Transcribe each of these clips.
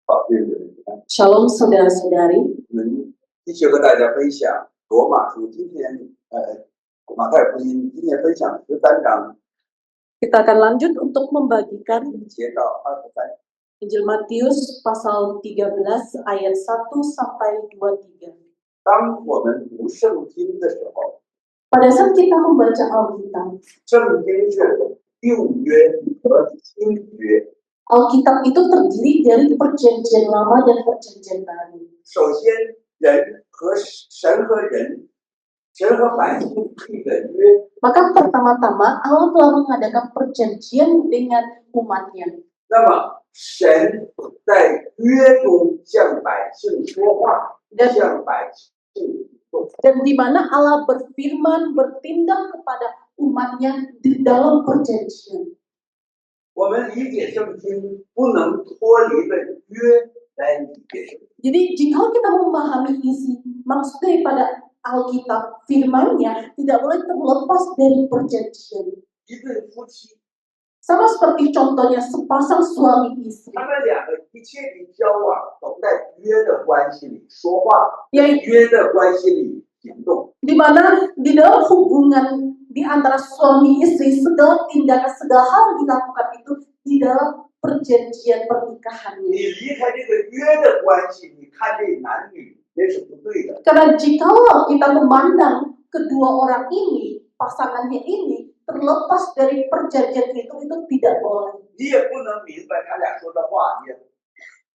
好，谢谢。Shalom saudara-saudari. 我们继续和大家分享罗马书，马太福音今天分享13章 Kita akan lanjut untuk membagikan 1节到23。 Injil Matius pasal 13 ayat 1 sampai 23. 当我们读圣经的时候， Pada saat kita membaca Alkitab, 圣经是旧约和新约。 Alkitab itu terdiri dari perjanjian lama dan perjanjian baru. 首先，神和百姓立的约。 Maka pertama-tama Allah telah mengadakan perjanjian dengan umatnya. 那么，神在约中向百姓说话，向百姓说。 Dan di mana Allah berfirman, bertindak kepada umatnya di dalam perjanjian. 我们理解圣经不能脱离了约来理解圣经。 Jadi jika kita memahami isi maksud daripada Alkitab, firman-Nya tidak boleh terlepas dari perjanjian. 一对夫妻， Sama seperti contohnya sepasang suami istri. 他们两个一切的交往都在约的关系里说话， Ya, 在约的关系里行动。 di mana di dalam hubungan di antara suami istri segala tindakan segala hal yang dilakukan itu di dalam perjanjian pernikahannya. 你离开这个约的关系，你看这男女那是不对的。 Karena jikalau kita memandang kedua orang ini, pasangannya ini terlepas dari perjanjian itu tidak boleh. 你也不能明白他俩说的话，也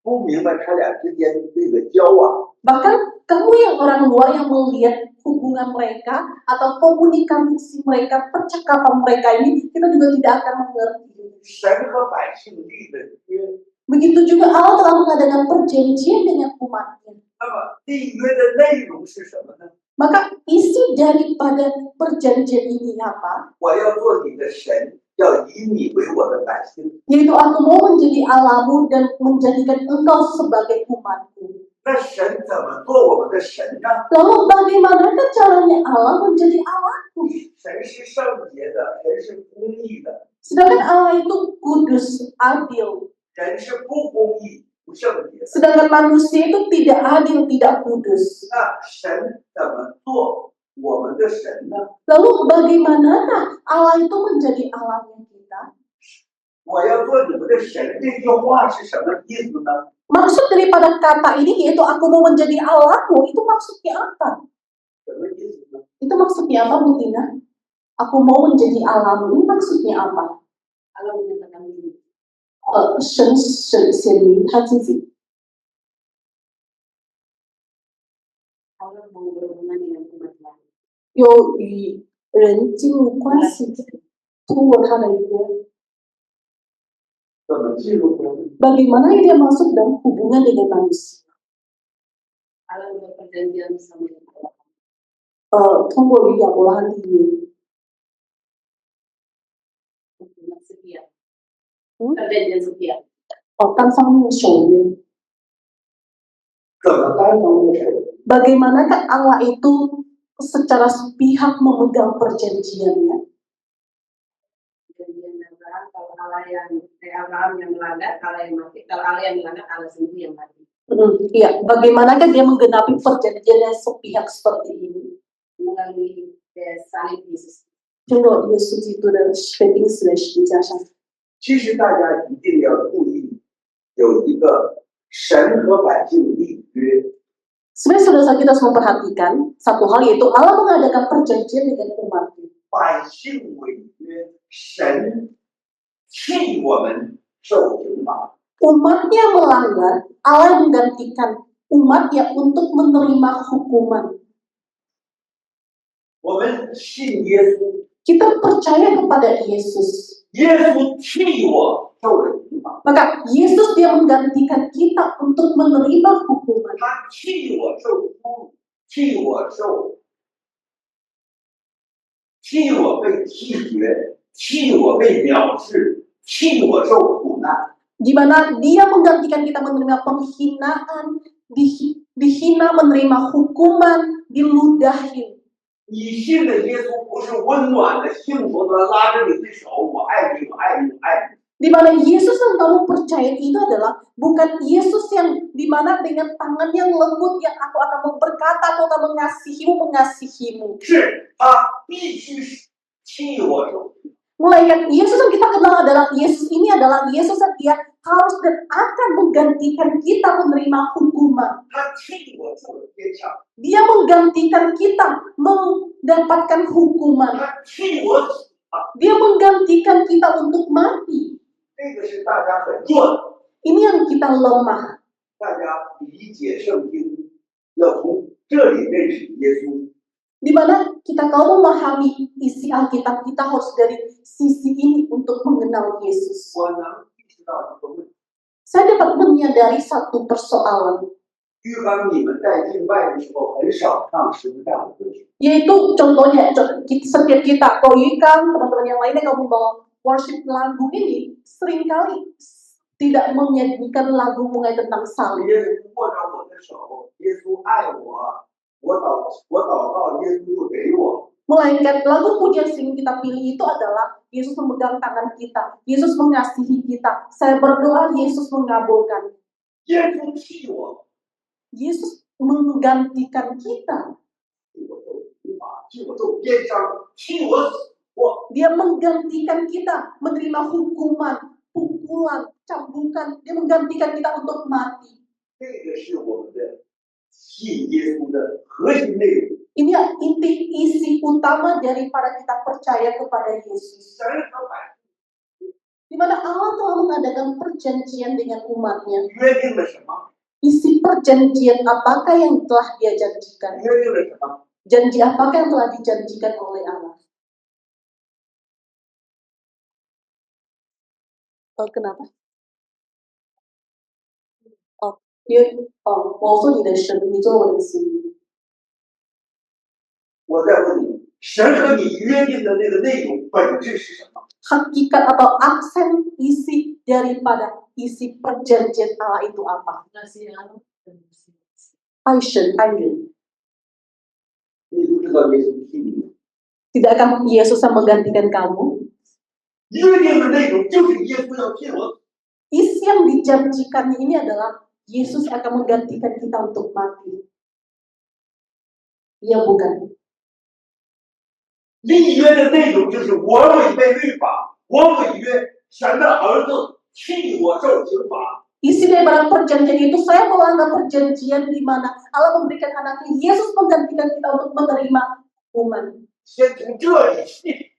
不明白他俩之间这个交往。 Bahkan kamu yang orang luar yang melihat hubungan mereka atau komunikasi mereka, percakapan mereka ini, kita juga tidak akan mengerti. 神和百姓立的约， Begitu juga Allah telah mengadakan perjanjian dengan umatnya. 那么立约的内容是什么呢？ Maka isi daripada perjanjian ini apa? 我要做你的神，要以你为我的百姓。 Yaitu aku mau menjadi Allahmu dan menjadikan engkau sebagai umatku. 那神怎么做我们的神呢？ Lalu bagaimanakah caranya Allah menjadi Allahku? 神是圣洁的，神是公义的。 Sedangkan Allah itu kudus, adil. 人是不公义、不圣洁的。 Sedangkan manusia itu tidak adil, tidak kudus. 那神怎么做我们的神呢？ Lalu bagaimanakah Allah itu menjadi Allahnya kita? 我要做你们的神，这句话是什么意思呢？ Maksud daripada kata ini yaitu aku mau menjadi Allahmu, itu maksudnya apa? 什么意思呢？ Itu maksudnya apa, Bu Tina? Aku mau menjadi Allahmu, ini maksudnya apa? Allah menyatakan ini. 神显明他自己。 Allah mau berhubungan dengan umatnya. 有与人进入关系，通过他的约。 怎么进入关系？ Bagaimana dia masuk dalam hubungan dengan manusia? Allah berperjanjian bersama dengan Allah. 通过与亚伯拉罕立约。 Hubungan setia. 嗯， Perjanjian setia. 单方面守约。 怎么单方面守？ Bagaimanakah Allah itu secara sepihak memegang perjanjiannya? Perjanjian Abraham, kalau Abraham yang melanggar, Allah yang mati. Kalau Allah yang melanggar, Allah sendiri yang mati. Iya, bagaimanakah dia menggenapi perjanjian yang sepihak seperti ini? Melalui salib Yesus. 通过耶稣基督的被钉死在十字架上。 其实大家一定要注意，有一个神和百姓立约。 Sebenarnya saudara kita harus memperhatikan satu hal yaitu Allah mengadakan perjanjian dengan umatnya. 百姓违约，神替我们受刑罚。 Umatnya melanggar, Allah menggantikan umatnya untuk menerima hukuman. 我们信耶稣， Kita percaya kepada Yesus. 耶稣替我受了刑罚， Maka Yesus dia menggantikan kita untuk menerima hukuman. 他替我受侮辱，替我被弃绝，替我被藐视，替我受苦难。 Di mana dia menggantikan kita menerima penghinaan, dihina, menerima hukuman, diludahin. 你信的耶稣不是温暖的、幸福的拉着你的手，我爱你，我爱你，我爱你。Di mana Yesus yang kamu percaya itu adalah bukan Yesus yang di mana dengan tangan yang lembut yang aku akan berkata, aku akan mengasihimu. 是他必须替我受苦， Melainkan Yesus yang kita kenal adalah Yesus ini adalah Yesus yang dia harus dan akan menggantikan kita menerima hukuman. 他替我受了鞭伤， Dia menggantikan kita mendapatkan hukuman. 他替我死了， Dia menggantikan kita untuk mati. 这个是大家很弱的。 Ini yang kita lemah. 大家理解圣经，要从这里认识耶稣。 Di mana kita kalau memahami isi Alkitab, kita harus dari sisi ini untuk mengenal Yesus. 我能意识到一个问题： Saya dapat menyadari satu persoalan, 玉刚，你们在敬拜的时候很少唱十字架的歌曲， yaitu contohnya setiap kita, Koyukan, teman-teman yang lainnya kamu bawa worship lagu ini, seringkali tidak menyanyikan lagu mengenai tentang salib. 耶稣握着我的手，耶稣爱我，我祷告，耶稣就给我。 Melainkan lagu pujian sing kita pilih itu adalah Yesus memegang tangan kita, Yesus mengasihi kita. Saya berdoa, Yesus mengabulkan. 耶稣替我， Yesus menggantikan kita. 替我受刑罚，替我受鞭伤，替我死活。 Dia menggantikan kita menerima hukuman, pukulan, cambukan. Dia menggantikan kita untuk mati. 这个是我们的信耶稣的核心内容。 Ini inti isi utama daripada kita percaya kepada Yesus. 神和百姓 Di mana Allah telah mengadakan perjanjian dengan umatnya. 约定了什么？ Isi perjanjian apakah yang telah dia janjikan? 约定了什么？ Janji apakah yang telah dijanjikan oleh Allah? Kenapa? Oh, 我说你的神，你做我的心。 我再问你，神和你约定的那个内容本质是什么？ Hakikat atau aksen isi daripada isi perjanjian Allah itu apa? Passion, 爱人。 你不知道耶稣替你， Tidakkah Yesus yang menggantikan kamu? 约定的内容就是耶稣要替我。 Isi yang dijanjikan ini adalah Yesus akan menggantikan kita untuk mati. Iya bukan? 立约的内容就是我违背律法，我违约神的儿子替我受刑罚。 Isi daripada perjanjian itu saya melanggar perjanjian di mana Allah memberikan anaknya Yesus menggantikan kita untuk menerima hukuman. 先从这里信，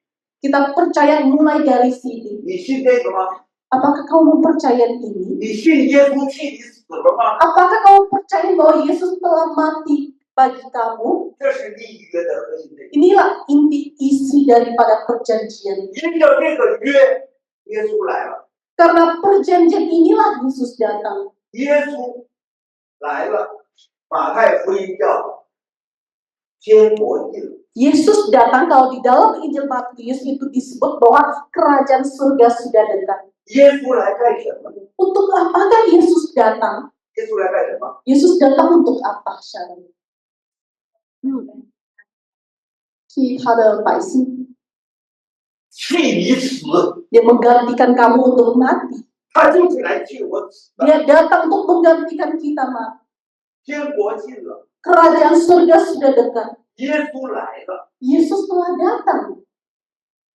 Kita percaya mulai dari sini. 你信这个吗？ Apakah kamu mempercayai ini? 你信耶稣替你死了吗？ Apakah kamu percaya bahwa Yesus telah mati bagi kamu? 这是立约的核心内容。 Inilah inti isi daripada perjanjian. 因着这个约，耶稣来了， Karena perjanjian inilah Yesus datang. 耶稣来了。马太福音叫天国近了。 Yesus datang, kalau di dalam Injil Matius itu disebut bahwa kerajaan surga sudah dekat. 耶稣来干什么？ Untuk apakah Yesus datang? 耶稣来干什么？ Yesus datang untuk apa Sharon? 替他的百姓， 替你死， dia menggantikan kamu untuk mati. 他就是来替我死的。 Dia datang untuk menggantikan kita mati. 天国近了， Kerajaan surga sudah dekat. 耶稣来了， Yesus telah datang.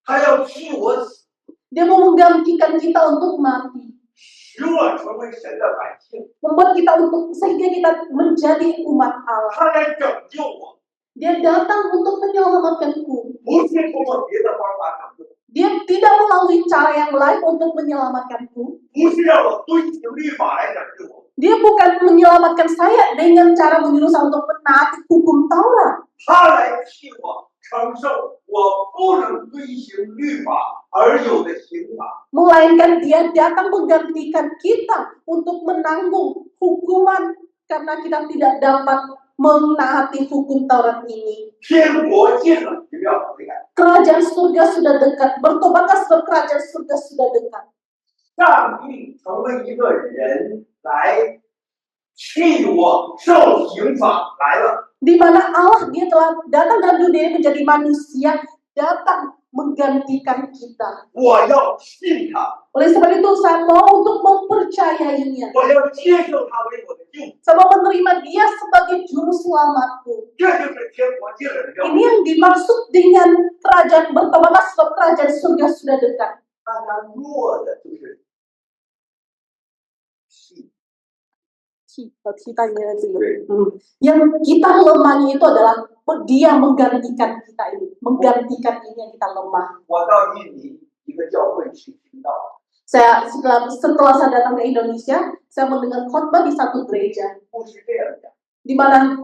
他要替我死， Dia mau menggantikan kita untuk mati. 使我成为神的百姓。 Membuat kita sehingga kita menjadi umat Allah. 他来拯救我， Dia datang untuk menyelamatkanku. 不是通过别的方法拯救， Dia tidak melalui cara yang lain untuk menyelamatkanku. 不是让我遵行律法来拯救我， Dia bukan menyelamatkan saya dengan cara menyuruh saya untuk menaati hukum Taurat. 他来替我承受我不能遵行律法而有的刑罚。 Melainkan dia datang menggantikan kita untuk menanggung hukuman karena kita tidak dapat menaati hukum Taurat ini. 天国近了，你们要悔改。 Kerajaan surga sudah dekat. Bertobatlah sebab kerajaan surga sudah dekat. 上帝成为一个人来替我受刑罚来了。 Di mana Allah dia telah datang dalam dunia ini menjadi manusia, datang menggantikan kita. 我要信他， Oleh sebab itu saya mau untuk mempercayainya. 我要接受他为我的救主。 Saya mau menerima dia sebagai juru selamatku. 这就是天国近了的标 Ini yang dimaksud dengan kerajaan bertobatlah sebab kerajaan surga sudah dekat. 大家弱的就是信， Kitanya itu. 对， Yang kita lemahnya itu adalah dia menggantikan kita ini. Menggantikan ini yang kita lemah. 我到印尼一个教会去听到， Setelah saya datang ke Indonesia, saya mendengar khotbah di satu gereja. 不是这样讲， Di mana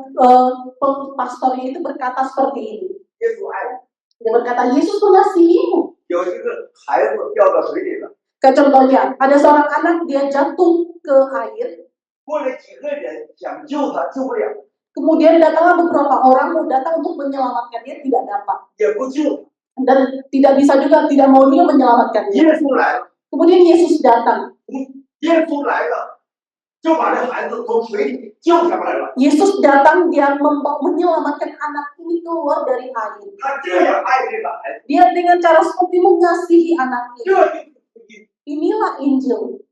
pastornya itu berkata seperti ini. 耶稣爱你。 Dia berkata, Yesus mengasihimu. 有一个孩子掉到水里了， Contohnya, ada seorang anak dia jatuh ke air. 过来几个人想救他，救不了， Kemudian datanglah beberapa orang mau datang untuk menyelamatkan dia, tidak dapat. 也不救他。 Dan tidak bisa juga, tidak mau juga menyelamatkan 耶 dia. 稣来了， Kemudian Yesus datang. 耶稣来了，就把这孩子从水里救上来了。 Yesus datang, dia menyelamatkan anak ini keluar dari air. 他这样爱这个孩子， Dia dengan cara seperti mengasihi anaknya. 这就是福音。 Inilah Injil.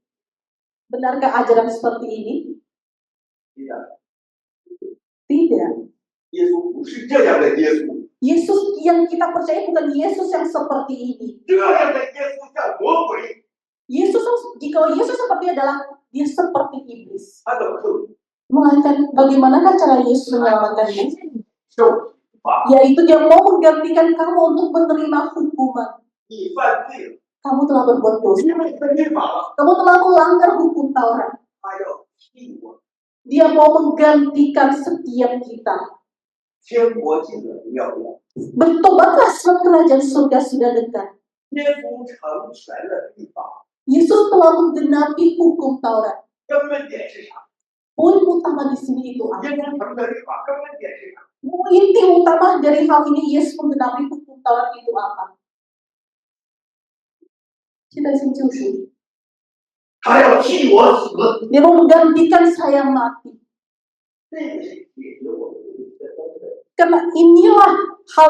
Benarkah ajaran seperti ini? tidak， Tidak. 耶稣不是这样的耶稣， Yesus yang kita percaya bukan Yesus yang seperti ini. 这样的耶稣像魔鬼， Jika Yesus seperti adalah dia seperti iblis. 他怎么受 Melainkan bagaimanakah cara Yesus menyelamatkannya? 受罚？ Yaitu dia mau menggantikan kamu untuk menerima hukuman. 你犯罪了， Kamu telah berbuat dosa. 因为分律法了， Kamu telah melanggar hukum Taurat. 他要替我。 Dia mau menggantikan setiap kita. 天国近了，你要不要？ Bertobatlah sebab kerajaan surga sudah dekat. 耶稣成全了律法， Yesus telah menggenapi hukum Taurat. 根本点是啥？ Poin utama di sini itu 耶 apa? 稣成全律法，根本点是啥？ Inti utama dari hal ini Yesus menggenapi hukum Taurat itu apa? 现在先救赎。他要替我死， Dia mau menggantikan saya mati. 这个是解决我们问题的根本。 Karena inilah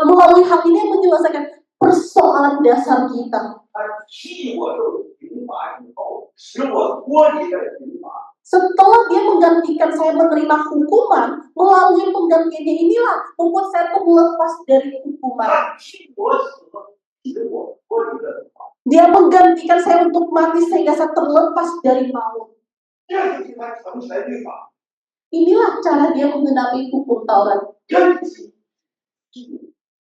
melalui hal ini yang menyelesaikan persoalan dasar kita. 他替我受刑罚以后，使我脱离了刑罚。 Setelah dia menggantikan saya menerima hukuman, melalui penggantiannya inilah membuat saya terlepas dari hukuman. 他替我死，使我脱离了刑罚。 Dia menggantikan saya untuk mati sehingga saya terlepas dari maut. 这就是他成全律法， Inilah cara dia menggenapi hukum Taurat. 根基。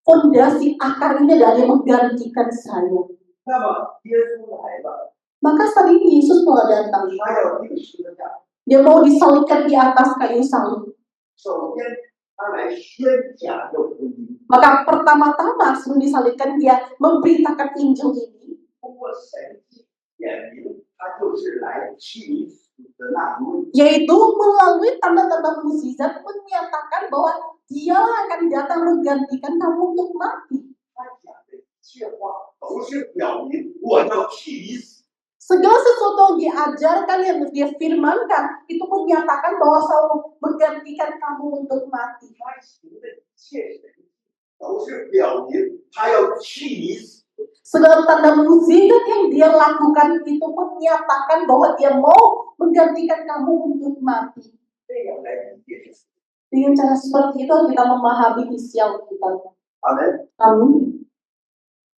Fondasi akar ini adalah dia menggantikan saya. 那么耶稣来了， Maka saat ini Yesus telah datang. 他要定十字架。 Dia mau disalibkan di atas kayu salib. 首先，他来宣讲这福音， Maka pertama-tama sebelum disalibkan dia memberitakan Injil ini. 通过神迹显明，他就是来替你死的那一位。 Yaitu melalui tanda-tanda mukjizat menyatakan bahwa dialah akan datang menggantikan kamu untuk mati. 他讲的一切话都是表明我要替你死。 Segala sesuatu yang diajarkan, yang dia firmankan, itu menyatakan bahwa saya menggantikan kamu untuk mati. 他行的一切神迹都是表明他要替你死。 Segala tanda mukjizat yang dia lakukan itu menyatakan bahwa dia mau menggantikan kamu untuk mati. 这样来理解是。 Dengan cara seperti itu kita memahami isi Alkitab. 阿门。 Amin.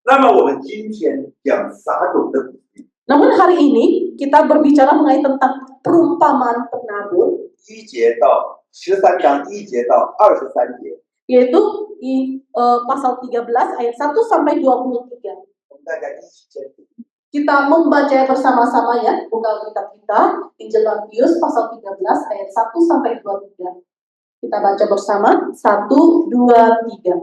那么我们今天讲撒种的比喻， Namun hari ini kita berbicara mengenai tentang perumpamaan penabur, 1节到13章1节到23节， yaitu di pasal 13 ayat 1 sampai 23. 我们大家一起先读。 Kita membaca bersama-sama ya, buka Alkitab kita, Injil Matius pasal 13 ayat 1 sampai 23. Kita baca bersama, 1, 2, 3.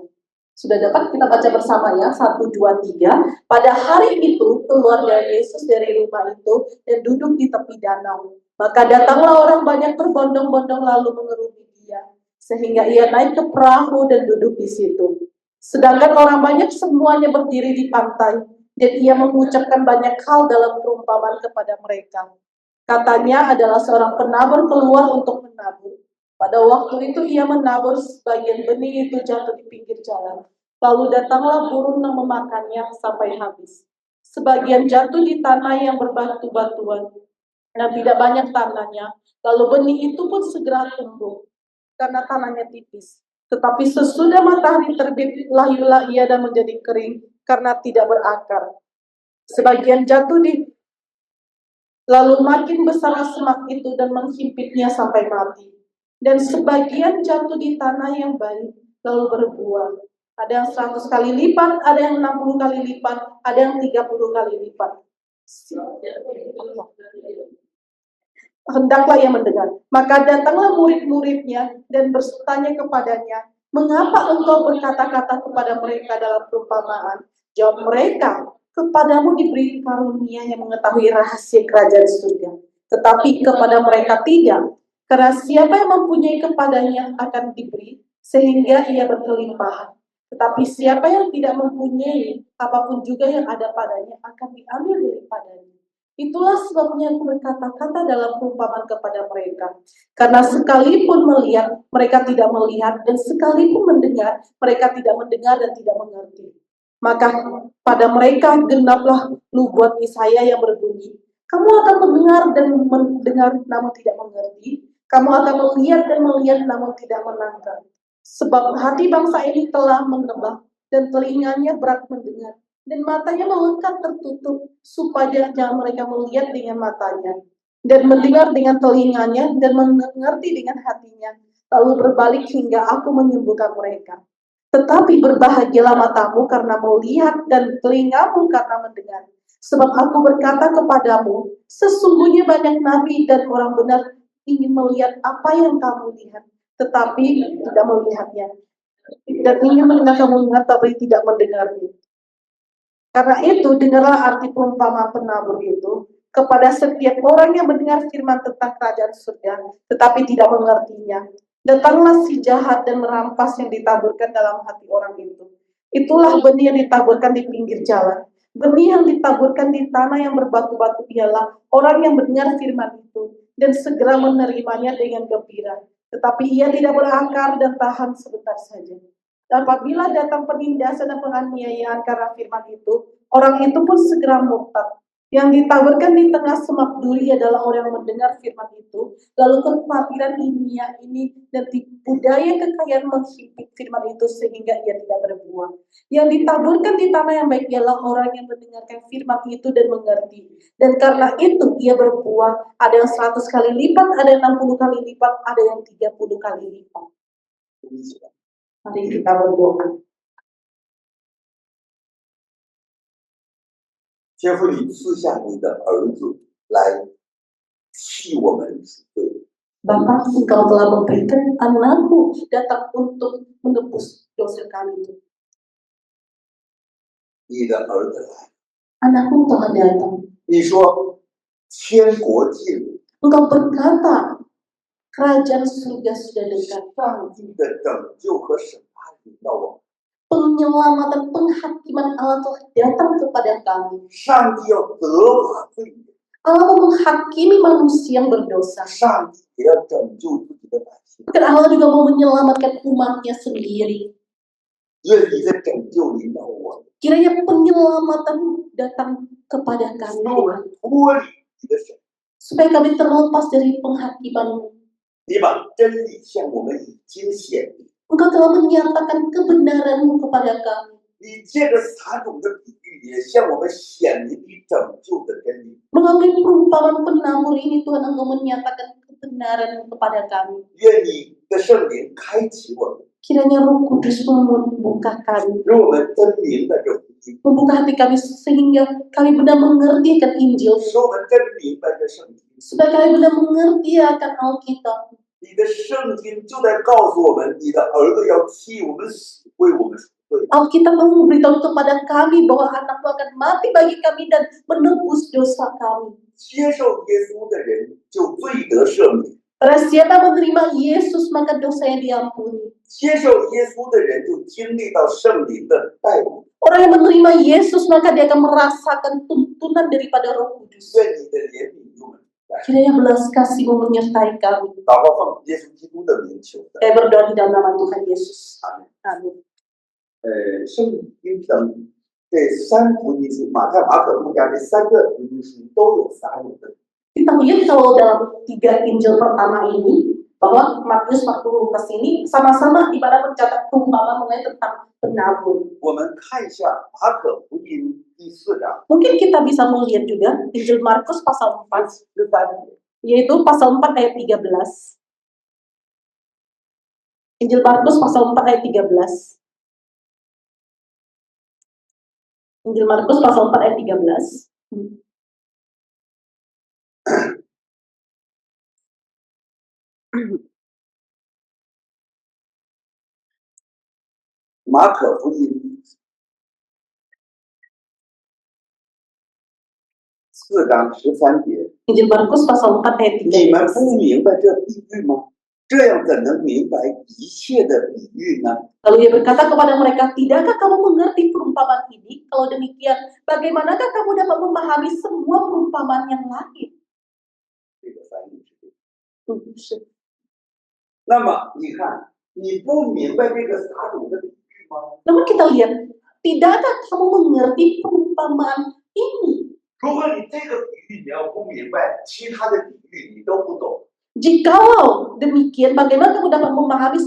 Sudah dapat kita baca bersama ya, 1, 2, 3. Pada hari itu, keluarga Yesus dari rumah itu dan duduk di tepi danau. Maka datanglah orang banyak berbondong-bondong lalu mengerumuni dia, sehingga ia naik ke perahu dan duduk di situ. Sedangkan orang banyak semuanya berdiri di pantai, dan ia mengucapkan banyak hal dalam perumpamaan kepada mereka. Katanya adalah seorang penabur keluar untuk menabur. Pada waktu itu ia menabur sebagian benih itu jatuh di pinggir jalan. Lalu datanglah burung yang memakannya sampai habis. Sebagian jatuh di tanah yang berbatu-batuan, dan tidak banyak tanahnya. Lalu benih itu pun segera tumbuh, karena tanahnya tipis. Tetapi sesudah matahari terbit, layulah ia dan menjadi kering, karena tidak berakar. Sebagian jatuh di lalu makin besar semak itu dan menghimpitnya sampai mati. Dan sebagian jatuh di tanah yang baik, lalu berbuah. Ada yang 100 kali lipat, ada yang 60 kali lipat, ada yang 30 kali lipat. Hendaklah ia mendengar. Maka datanglah murid-muridnya dan bertanya kepadanya, mengapa engkau berkata-kata kepada mereka dalam perumpamaan? Jawab mereka, kepadamu diberi karunia yang mengetahui rahasia kerajaan surga, tetapi kepada mereka tidak. Karena siapa yang mempunyai kepadanya akan diberi, sehingga ia berkelimpahan. Tetapi siapa yang tidak mempunyai, apapun juga yang ada padanya akan diambil daripadanya. Itulah sebabnya aku berkata-kata dalam perumpamaan kepada mereka. Karena sekalipun melihat, mereka tidak melihat, dan sekalipun mendengar, mereka tidak mendengar dan tidak mengerti. Maka pada mereka genaplah nubuat Yesaya yang berbunyi, kamu akan mendengar dan mendengar namun tidak mengerti, kamu akan melihat dan melihat namun tidak menangkap. Sebab hati bangsa ini telah menebak dan telinganya berat mendengar dan matanya melekat tertutup supaya jangan mereka melihat dengan matanya dan mendengar dengan telinganya dan mengerti dengan hatinya lalu berbalik hingga aku menyembuhkan mereka. Tetapi berbahagialah matamu karena melihat dan telingamu karena mendengar. Sebab aku berkata kepadamu, sesungguhnya banyak nabi dan orang benar ingin melihat apa yang kamu lihat, tetapi tidak melihatnya. Dan ingin mendengar kamu lihat, tapi tidak mendengarnya. Karena itu, dengarlah arti perumpamaan penabur itu kepada setiap orang yang mendengar firman tentang kerajaan surga, tetapi tidak mengertinya. Datanglah si jahat dan merampas yang ditaburkan dalam hati orang itu. Itulah benih yang ditaburkan di pinggir jalan. Benih yang ditaburkan di tanah yang berbatu-batu ialah orang yang mendengar firman itu dan segera menerimanya dengan gembira. Tetapi ia tidak berakar dan tahan sebentar saja. Dan apabila datang penindasan dan penganiayaan karena firman itu, orang itu pun segera murtad. Yang ditaburkan di tengah semak duri adalah orang yang mendengar firman itu, lalu kekhawatiran ini dan budaya kekayaan menghimpit firman itu sehingga ia tidak berbuah. Yang ditaburkan di tanah yang baik ialah orang yang mendengarkan firman itu dan mengerti. Dan karena itu ia berbuah, ada yang 100 kali lipat, ada yang 60 kali lipat, ada yang 30 kali lipat. Mari kita berdoa. 天父，你赐下你的儿子来替我们死罪。 Bapa, Engkau telah memberikan anakmu datang untuk menebus dosa kami itu. 你的儿子来， Anakmu telah datang. 你说天国近了， Engkau berkata, kerajaan surga sudah dekat. 上帝的拯救和审判临到我们， Penyelamatan penghakiman Allah telah datang kepada kami. 上帝要责罚罪人， Allah mau menghakimi manusia yang berdosa. 上帝也要拯救自己的百姓。 Dan Allah juga mau menyelamatkan umatnya sendiri. 愿你的拯救临到我们， Kiranya penyelamatan datang kepada 使 kami, 我们脱离你的审判。 supaya kami terlepas dari penghakiman-Mu. 你把真理向我们已经显明， Engkau telah menyatakan kebenaran-Mu kepada kami. 你借着撒种的比喻，也向我们显明你拯救的真理。 Melalui perumpamaan penabur ini, Tuhan, Engkau menyatakan kebenaran-Mu kepada kami. 愿你的圣灵开启我们， Kiranya Roh Kudus membuka kami, 让我们真明白这福音， membuka hati kami sehingga kami benar mengerti akan Injil, 使我们真明白这圣经。 supaya kami benar mengerti akan Alkitab. 你的圣经就在告诉我们，你的儿子要替我们死，为我们赎罪。 Alkitab memberitahu kepada kami bahwa anak-Mu akan mati bagi kami dan menebus dosa kami. 接受耶稣的人就罪得赦免， Karena siapa menerima Yesus maka dosanya diampuni. 接受耶稣的人就经历到圣灵的带领。 Orang yang menerima Yesus maka dia akan merasakan tuntunan daripada Roh Kudus. 愿你的怜悯与我们同在。 Kiranya belas kasih-Mu menyertai kami. 祷告奉耶稣基督的名求的， Saya berdoa di dalam nama Tuhan Yesus. 阿门。 Amin. 圣经上这三福音书，马太、马可、路加这三个福音书都有撒种的。 Kita lihat kalau dalam 3 Injil pertama ini, bahwa Matius, Markus, Lukas ini sama-sama di mana mencatat perumpamaan mengenai tentang penabur. 我们看一下马可福音第4章 Mungkin kita bisa melihat juga Injil Markus pasal 4, 13节， yaitu pasal 4 ayat 13. Injil Markus pasal 4 ayat 13. Injil Markus pasal 4 ayat 13.马可福音4章13节， Injil Markus pasal 4 ayat 你们 13. 不明白这比喻吗？这样怎能明白一切的比喻呢？ Lalu ia berkata kepada mereka, tidakkah kamu mengerti perumpamaan ini? Kalau demikian, bagaimanakah kamu dapat memahami semua perumpamaan yang lain? 这个翻译是对的。那么你看，你不明白这个撒种的比喻吗？ Namun kita lihat, tidakkah kamu mengerti perumpamaan ini? 如果你这个比喻你要不明白，其他的比喻你都不懂。 Jikalau demikian, bagaimana kamu dapat memahami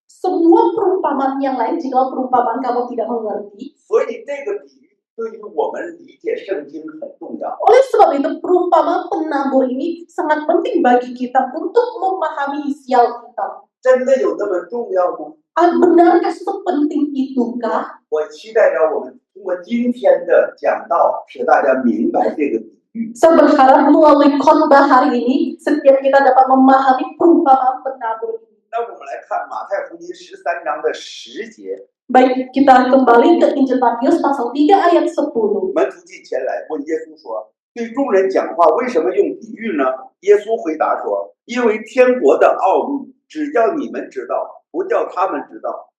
semua perumpamaan yang lain jika perumpamaan kamu tidak mengerti? 所以这个比喻对于我们理解圣经很重要。 Oleh sebab itu, perumpamaan penabur ini sangat penting bagi kita untuk memahami isi Alkitab. 真的有那么重要吗？ Benarkah sepenting itukah? 我期待着我们通过今天的讲道，使大家明白这个比喻。 Saya berharap melalui khotbah hari ini, setiap kita dapat memahami perumpamaan penabur ini. 那我们来看马太福音13章的10节， Baik, kita kembali ke Injil Matius pasal 3 ayat 10. 门徒进前来问耶稣说：“对众人讲话为什么用比喻呢？”耶稣回答说：“因为天国的奥秘只叫你们知道，不叫他们知道。”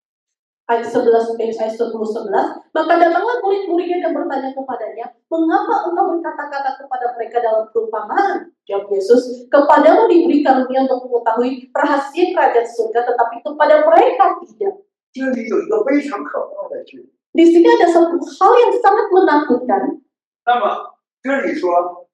Ayat 11, ayat 10-11. Maka datanglah murid-muridnya dan bertanya kepadanya, mengapa engkau berkata-kata kepada mereka dalam perumpamaan? Jawab Yesus, kepadamu diberi karunia untuk mengetahui rahasia kerajaan surga, tetapi kepada mereka tidak. 这里有一个非常可怕的事。 Di sini ada satu hal yang sangat menakutkan. 那么这里说，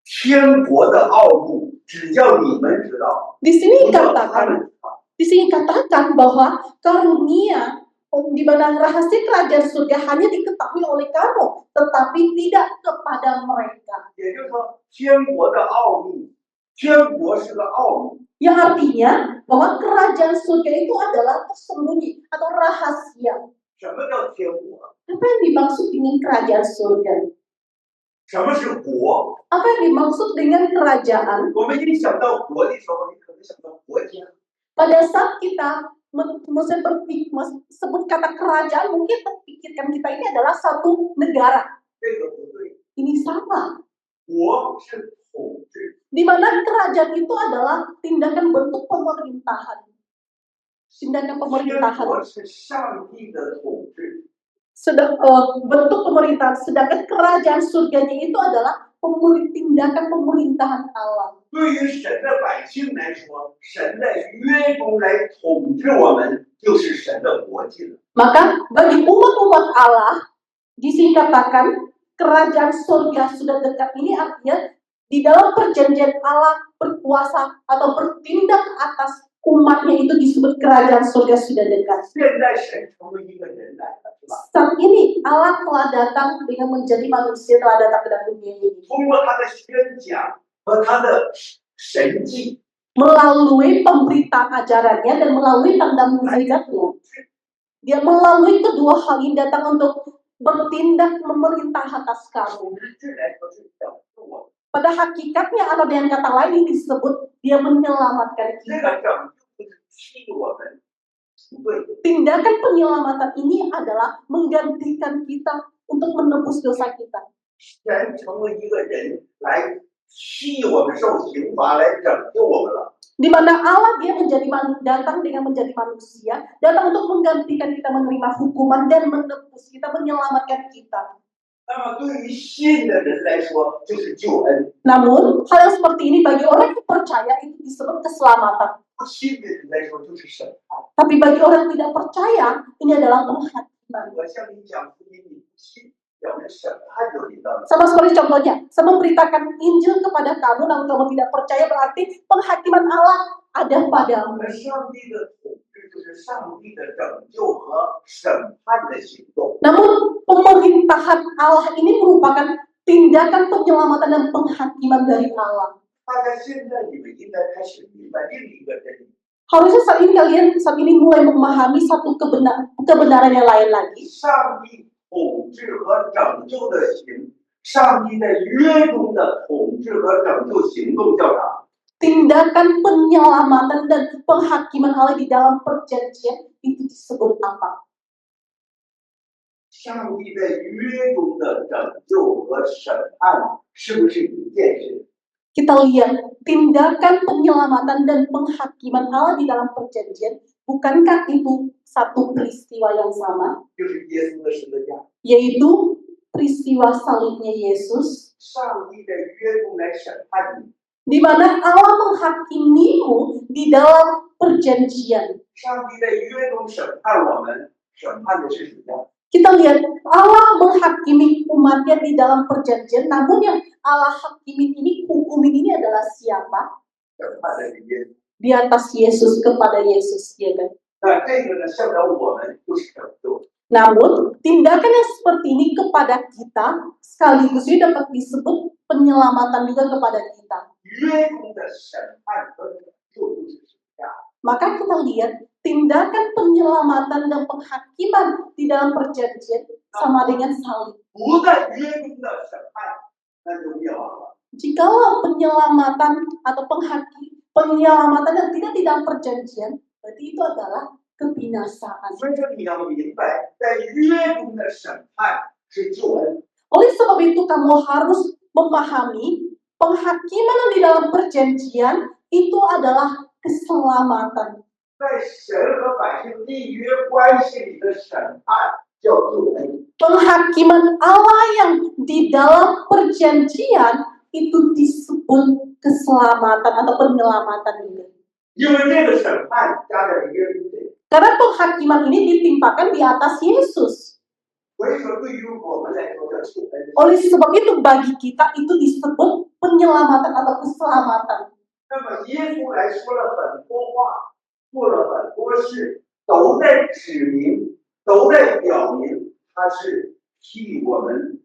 天国的奥秘只叫你们知道， Di sini 不叫他们 dikatakan, 知道。 di sini katakan bahwa karunia di mana rahasia kerajaan surga hanya diketahui oleh kamu, tetapi tidak kepada mereka. 也就是说，天国的奥秘，天国是个奥秘。 Yang artinya bahwa kerajaan surga itu adalah tersembunyi atau rahasia. 什么叫天国？ Apa yang dimaksud dengan kerajaan surga? 什么是国？ Apa yang dimaksud dengan kerajaan? 我们一想到国的时候，你可能想到国家。 Pada saat kita sebut kata kerajaan, mungkin terpikirkan kita ini adalah satu negara. 这个不对， Ini salah. 国是统治， Di mana kerajaan itu adalah tindakan bentuk pemerintahan. Tindakan 天 pemerintahan. 国是上帝的统治。 Bentuk pemerintahan. Sedangkan kerajaan surganya itu adalah tindakan pemerintahan Allah. 对于神的百姓来说，神在约中来统治我们，就是神的国际了。 Maka bagi umat-umat Allah, di sini katakan kerajaan surga sudah dekat, ini artinya di dalam perjanjian Allah berkuasa atau bertindak atas umatnya itu disebut kerajaan surga sudah dekat. 现在神成为一个人来了，是吧？ Saat ini Allah telah datang dengan menjadi manusia, telah datang ke dalam dunia ini. 通过他的宣讲和他的神迹， Melalui pemberitaan ajarannya dan melalui tanda mukjizatnya. Dia melalui kedua hal ini datang untuk bertindak memerintah atas kamu. 实质来说是拯救我们。 Pada hakikatnya atau dengan kata lain ini disebut dia menyelamatkan 这 kita. 个拯救不是替我们，不对， Tindakan penyelamatan ini adalah menggantikan kita untuk menebus dosa kita. 神成为一个人来替我们受刑罚，来拯救我们了。 Di mana Allah dia datang dengan menjadi manusia, datang untuk menggantikan kita menerima hukuman dan menebus kita, menyelamatkan kita. 那么对于信的人来说，就是救恩； Namun hal yang seperti ini bagi orang yang percaya itu disebut keselamatan. 不信的人来说就是审判。 Tapi bagi orang yang tidak percaya, ini adalah penghakiman. 我向你讲福音，你不信，表明审判就临到你。 Sama seperti contohnya, saya memberitakan Injil kepada kamu, namun kamu tidak percaya, berarti penghakiman Allah ada padamu. 而上帝的统治就是上帝的拯救和审判的行动。 Namun pemerintahan Allah ini merupakan tindakan penyelamatan dan penghakiman dari Allah. 大家现在你们应该开始明白另一个真理， Harusnya kalian saat ini mulai memahami satu kebenaran yang lain lagi. 上帝统治和拯救的上帝在约中的统治和拯救行动叫啥？ Tindakan penyelamatan dan penghakiman Allah di dalam perjanjian itu disebut apa? 上帝在约中的拯救和审判是不是一件事？ Kita lihat tindakan penyelamatan dan penghakiman Allah di dalam perjanjian, bukankah itu satu peristiwa yang sama? 就是耶稣的十字架。 Yaitu peristiwa salibnya Yesus, 上帝在约中来审判你， di mana Allah menghakimimu di dalam perjanjian. 上帝在约中审判我们，审判的是谁呀？ Kita lihat Allah menghakimi umatnya di dalam perjanjian, namun yang Allah hakimi ini, hukumin ini adalah siapa? 审判的是耶稣。 Di atas Yesus, kepada Yesus, ya kan? 那这个呢，代表我们就是拯救。 Namun, tindakan yang seperti ini kepada kita, sekaligus juga dapat disebut penyelamatan juga kepada kita. 约中的审判和拯救就是十字架。 Maka kita lihat, tindakan penyelamatan dan penghakiman di dalam perjanjian sama dengan salib. 不在约中的审判，那就灭亡了。 Jikalau penyelamatan atau penyelamatan yang tidak di dalam perjanjian, berarti itu adalah kebinasaan. 所以说你要明白，在约中的审判是救恩， Oleh sebab itu kamu harus memahami penghakiman yang di dalam perjanjian itu adalah keselamatan. 在神和百姓立约关系里的审判叫救恩。 Penghakiman Allah yang di dalam perjanjian itu disebut keselamatan atau penyelamatan juga. 因为这个审判加在耶稣这里， Karena penghakiman ini ditimpakan di atas Yesus. 所以说对于我们来说叫救恩。 Oleh sebab itu bagi kita itu disebut penyelamatan atau keselamatan. 那么耶稣来说了很多话，做了很多事，都在指明，都在表明他是替我们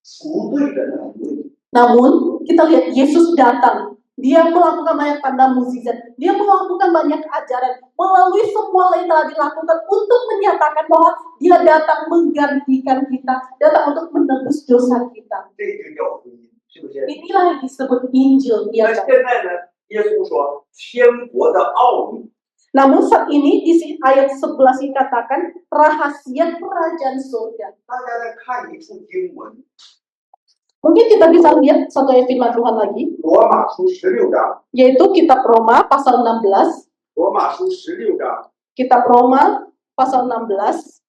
赎罪的那一位。 Namun kita lihat Yesus datang. Dia melakukan banyak tanda mukjizat. Dia melakukan banyak ajaran. Melalui semua yang telah dilakukan untuk menyatakan bahwa dia datang menggantikan kita. Datang untuk menebus dosa kita. 这就叫福音，是不是？ Inilah yang disebut Injil. 那 Ya 现 kan? 在呢？耶稣说天国的奥秘， Namun saat ini di ayat 11 dikatakan rahasia kerajaan surga. 大家再看一处经文， Mungkin kita bisa lihat satu ayat firman Tuhan lagi. 罗马书16章， Yaitu kitab Roma pasal 16. 罗马书16章， Kitab Roma pasal 16.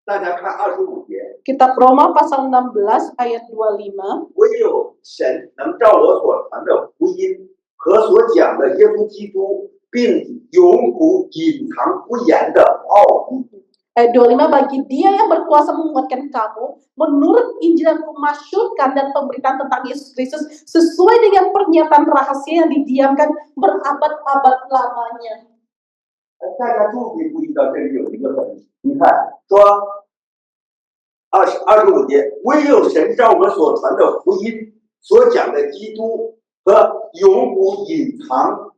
大家看25节， Kitab Roma pasal 16 ayat 25. 唯有神能照我所传的福音和所讲的耶稣基督，并永古隐藏不言的奥秘。 Ayat 25, bagi dia yang berkuasa menguatkan kamu menurut Injil yang kumasyurkan dan pemberitaan tentang Yesus Kristus sesuai dengan pernyataan rahasia yang didiamkan berabad-abad lamanya. 大家注没注意到这里有一个问题？你看说25节，唯有神照我们所传的福音所讲的基督和永古隐藏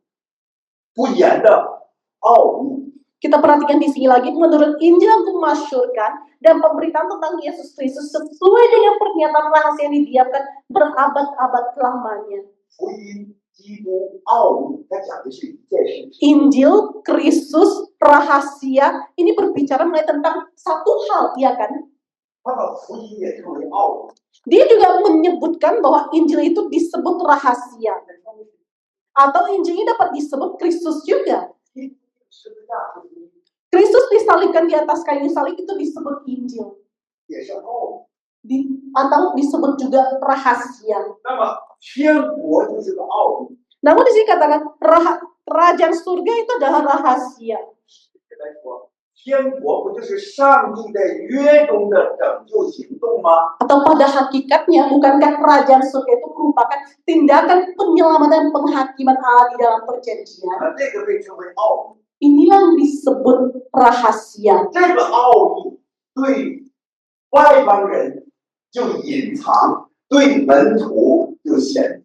不言的奥秘。 Kita perhatikan di sini lagi, menurut Injil yang kumasyurkan dan pemberitaan tentang Yesus Kristus sesuai dengan pernyataan rahasia yang didiamkan berabad-abad lamanya. 福音、基督、奥秘，它讲的是一件事情。 Injil, Kristus, rahasia, ini berbicara mengenai tentang satu hal, ya kan? 他把福音也称为奥秘。 Dia juga menyebutkan bahwa Injil itu disebut rahasia. Atau Injil ini dapat disebut Kristus juga. 十字架是福音， Kristus disalibkan di atas kayu salib itu disebut Injil. 也是奥秘。atau disebut juga rahasia. 那么天国就是个奥秘。 Namun di sini katakan kerajaan surga itu adalah rahasia. 来说，天国不就是上帝在约中的拯救行动吗？ Atau pada hakikatnya, bukankah kerajaan surga itu merupakan tindakan penyelamatan penghakiman Allah di dalam perjanjian? 这个被称为奥秘。 Inilah yang disebut rahasia. 这个奥秘对外邦人就隐藏，对门徒就显。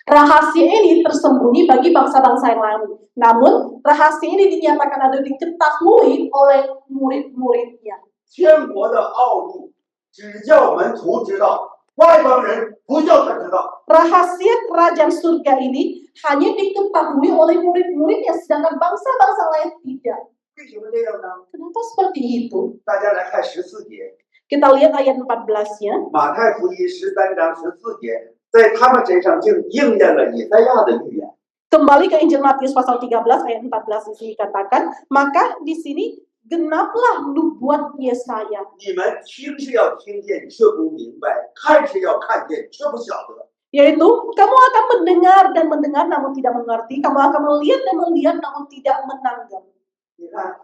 Rahasia ini tersembunyi bagi bangsa-bangsa yang lain. Namun, rahasia ini dinyatakan ada diketahui oleh murid-muridnya. 天国的奥秘只叫门徒知道，外邦人不叫他知道。 Rahasia kerajaan surga ini hanya diketahui oleh murid-muridnya, sedangkan bangsa-bangsa lain tidak. 为什么这样呢？ Kenapa seperti itu? 大家来看14节， Kita lihat ayat 14-nya. 马太福音13章14节，在他们身上竟应验了以赛亚的预言。 Kembali ke Injil Matius pasal 13 ayat 14 di sini dikatakan, maka di sini genaplah nubuat Yesaya. 你们听是要听见，却不明白；看是要看见，却不晓得。 Yaitu, kamu akan mendengar dan mendengar namun tidak mengerti. Kamu akan melihat dan melihat namun tidak menanggap. 你看，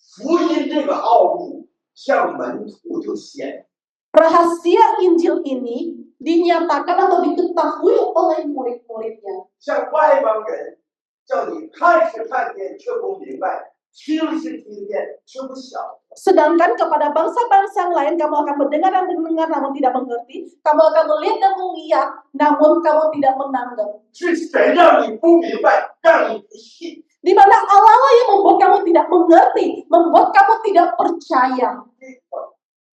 福音这个奥秘向门徒就显， Rahasia Injil ini dinyatakan atau diketahui oleh murid-muridnya. 向外邦人叫你看是看见，却不明白；听是听见，却不晓得。 Sedangkan kepada bangsa-bangsa yang lain, kamu akan mendengar dan mendengar namun tidak mengerti. Kamu akan melihat dan melihat namun kamu tidak menanggap. 是谁让你不明白，让你不信？ Di mana Allah yang membuat kamu tidak mengerti, membuat kamu tidak percaya.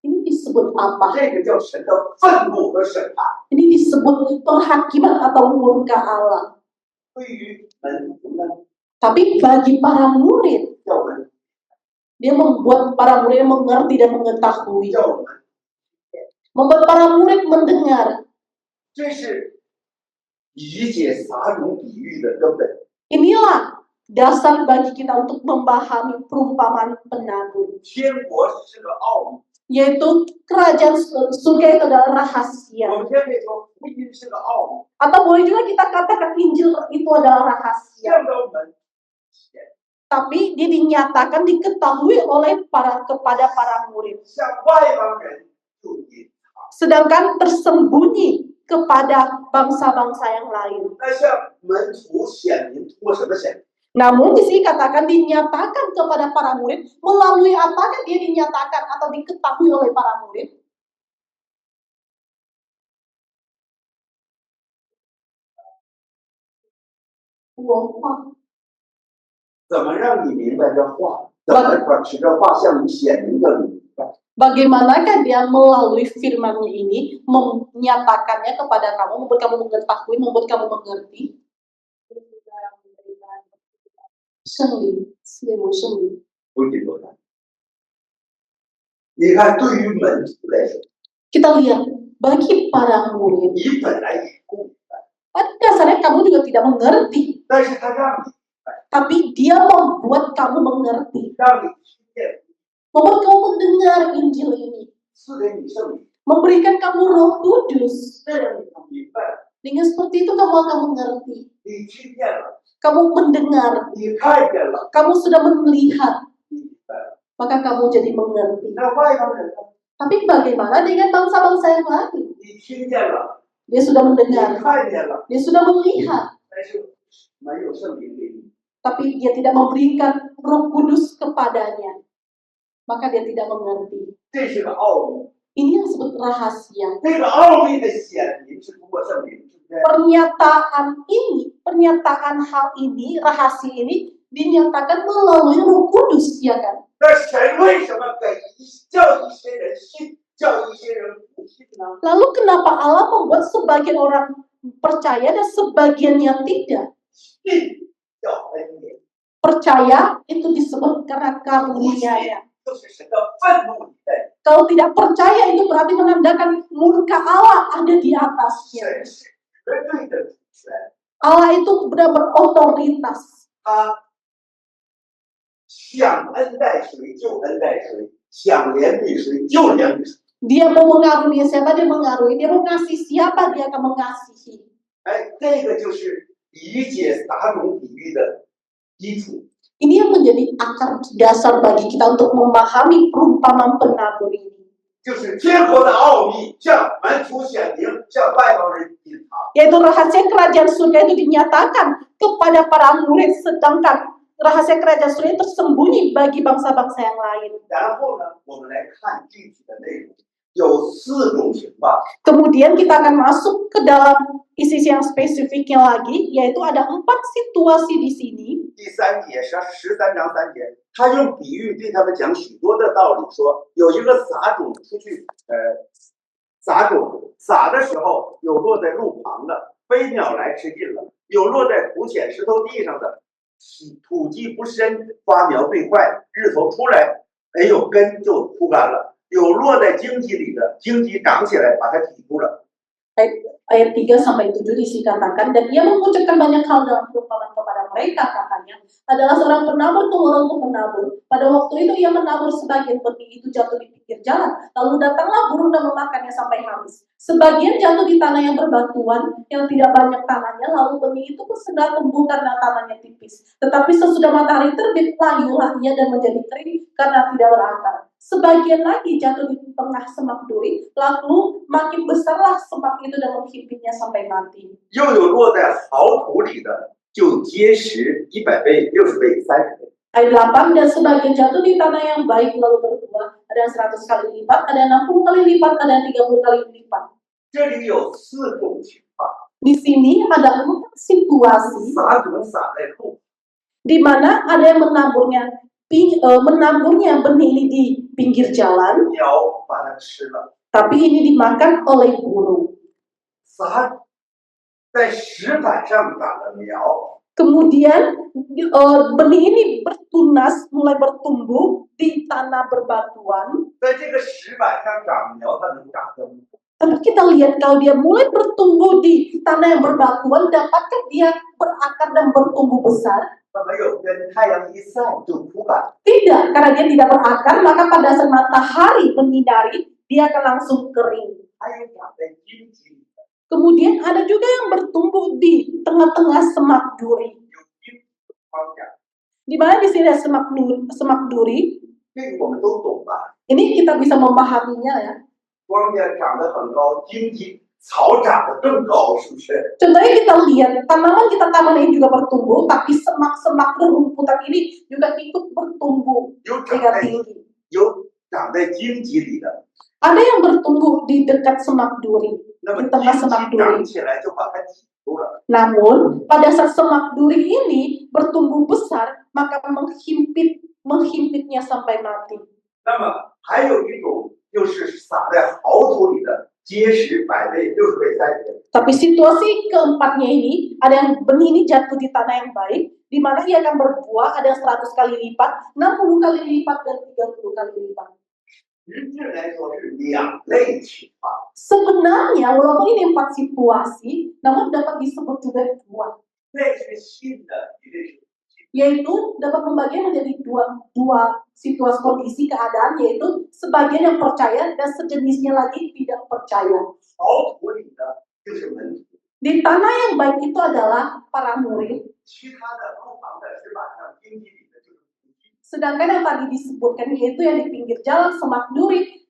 Ini disebut apa? 这个叫神的愤怒和审判。 Ini disebut penghakiman atau murka Allah. 对于门徒呢， Tapi bagi para murid, 叫门 dia membuat para murid mengerti dan mengetahui. 叫我们， Membuat para murid mendengar. 这是理解撒种比喻的根本。 Inilah dasar bagi kita untuk memahami perumpamaan penabur. 天国是个奥秘， Yaitu kerajaan surga itu adalah rahasia. 我们先可以说福音是个奥秘， Atau boleh juga kita katakan Injil itu adalah rahasia. 向着我们显， Tapi dia dinyatakan, diketahui oleh kepada para murid. 向外邦人就隐藏， Sedangkan tersembunyi kepada bangsa-bangsa yang lain. 那向门徒显明通过什么显明？ Namun di sini katakan dinyatakan kepada para murid, melalui apakah dia dinyatakan atau diketahui oleh para murid? Wah, 怎么让你明白这话？怎么使这话向你显明的你明白？ bagaimanakah dia melalui firman-Nya ini menyatakannya kepada kamu, membuat kamu mengetahui, membuat kamu mengerti? 圣灵，赐给我圣灵。不许多难。你看，对于门徒来说， Kita lihat, bagi para murid, 你本来也不明白， pada dasarnya kamu juga tidak mengerti, 但是他让你 tapi dia membuat kamu mengerti, 让你听见， membuat kamu mendengar Injil ini, 赐给你圣灵， memberikan kamu Roh Kudus. 这样你就明白了， Dengan seperti itu kamu akan mengerti, 你听见了， kamu mendengar, 你看见了， kamu sudah melihat, 你明白了。 maka kamu jadi mengerti. 那外邦人呢？ Tapi bagaimana dengan bangsa-bangsa yang lain? 你听见了， Dia sudah 你 mendengar, 看见了， dia sudah melihat, 但是没有圣灵给你， tapi dia tidak memberikan Roh Kudus kepadanya, maka dia tidak mengerti. 这是个奥秘。 Ini yang disebut rahasia. 这个奥秘的显明是通过圣灵，是不是？ Pernyataan hal ini, rahasia ini dinyatakan melalui Roh Kudus, ya kan? 那神为什么叫一些人信，叫一些人不信呢？ Lalu kenapa Allah membuat sebagian orang percaya dan sebagiannya tidak? 信叫恩典， Percaya itu disebut karena karunia-Nya. 就是神的愤怒里在。 Kalau tidak percaya itu berarti menandakan murka Allah ada di atasnya. 神是绝对的主权， Allah itu benar berotoritas. 他想恩待谁就恩待谁，想怜悯谁就怜悯谁。Dia mau mengaruniai siapa dia mengaruniai, dia mau ngasih siapa dia akan mengasihi. 哎，这个就是理解撒种比喻的基础。 Ini yang menjadi akar dasar bagi kita untuk memahami perumpamaan penabur ini. 就是天国的奥秘向门徒显明，向外邦人隐藏。 Yaitu rahasia kerajaan surga itu dinyatakan kepada para murid, sedangkan rahasia kerajaan surga itu tersembunyi bagi bangsa-bangsa yang lain. 然后呢，我们来看具体的内容，有4种情况。 Kemudian kita akan masuk ke dalam isi yang spesifiknya lagi, yaitu ada 4 situasi di sini. 第3节是13章3节，他用比喻对他们讲许多的道理，说有一个撒种出去，撒种撒的时候，有落在路旁的，飞鸟来吃尽了；有落在土浅石头地上的，土基不深，发苗最快，日头出来，没有根就枯干了；有落在荆棘里的，荆棘长起来把它抵住了。 Ayat 3-7 dikatakan, dan ia mengucapkan banyak hal dalam perumpamaan kepada mereka, katanya, adalah seorang penabur keluar untuk menabur. Pada waktu itu ia menabur sebagian benih itu jatuh di pinggir jalan, lalu datanglah burung dan memakannya sampai habis. Sebagian jatuh di tanah yang berbatuan, yang tidak banyak tanahnya, lalu benih itu pun segera tumbuh karena tanahnya tipis. Tetapi sesudah matahari terbit, layulah ia dan menjadi kering karena tidak berakar. Sebagian lagi jatuh di tengah semak duri, lalu makin besarlah semak itu dan menghimpitnya sampai mati. 又有落在好土里的，就结实100倍、60倍、30倍。 Ayat 8, dan sebagian jatuh di tanah yang baik lalu berbuah, ada yang 100 kali lipat, ada yang 60 kali lipat, ada yang 30 kali lipat. 这里有4种情况， Di sini ada 4 situasi 撒种撒在路， di mana ada yang menaburnya benih ini di pinggir jalan, 鸟把它吃了； tapi ini dimakan oleh burung. 撒在石板上长了苗， Kemudian benih ini bertunas, mulai bertumbuh di tanah berbatuan. 在这个石板上长苗，它能长根。 Tapi kita lihat kalau dia mulai bertumbuh di tanah yang berbatuan, dapatkah dia berakar dan bertumbuh besar? 它没有根，太阳一晒就枯干。 Tidak, karena dia tidak berakar, maka pada saat matahari menyinari, dia akan langsung kering. 还有长在荆棘里的， Kemudian ada juga yang bertumbuh di tengah-tengah semak duri. 有荆棘的庄稼， Di mana di sini ada semak duri? 这个我们都懂吧？ Ini kita bisa memahaminya ya. 庄稼长得很高，荆棘草长得更高，是不是？ Contohnya kita lihat taman ini juga bertumbuh, tapi semak-semak rumputan ini juga ikut bertumbuh 有长 hingga 在 tinggi. 有长在荆棘里的， Ada yang bertumbuh di dekat semak duri, 那么 di tengah 荆 semak 棘长 duri. 起来就把它挤住了。 Namun pada saat semak duri ini bertumbuh besar, maka menghimpitnya sampai mati. 那么还有一种就是撒在好土里的，结实100倍、60倍、30倍。 Tapi situasi keempatnya ini, ada yang benih ini jatuh di tanah yang baik, di mana ia akan berbuah, ada yang 100 kali lipat, 60 kali lipat, dan 30 kali lipat. 实质来说是2类情况。 Sebenarnya, walaupun ini 4 situasi, namun dapat disebut juga 2, 这是新的一类是 yaitu dapat membagi menjadi dua situasi kondisi keadaan, yaitu sebagian yang percaya dan sejenisnya lagi tidak percaya. 好土里的就是门徒， Di tanah yang baik itu adalah para murid, 其他的路旁的石板上荆棘里的就是土基。 sedangkan yang tadi disebutkan yaitu yang di pinggir jalan, semak duri,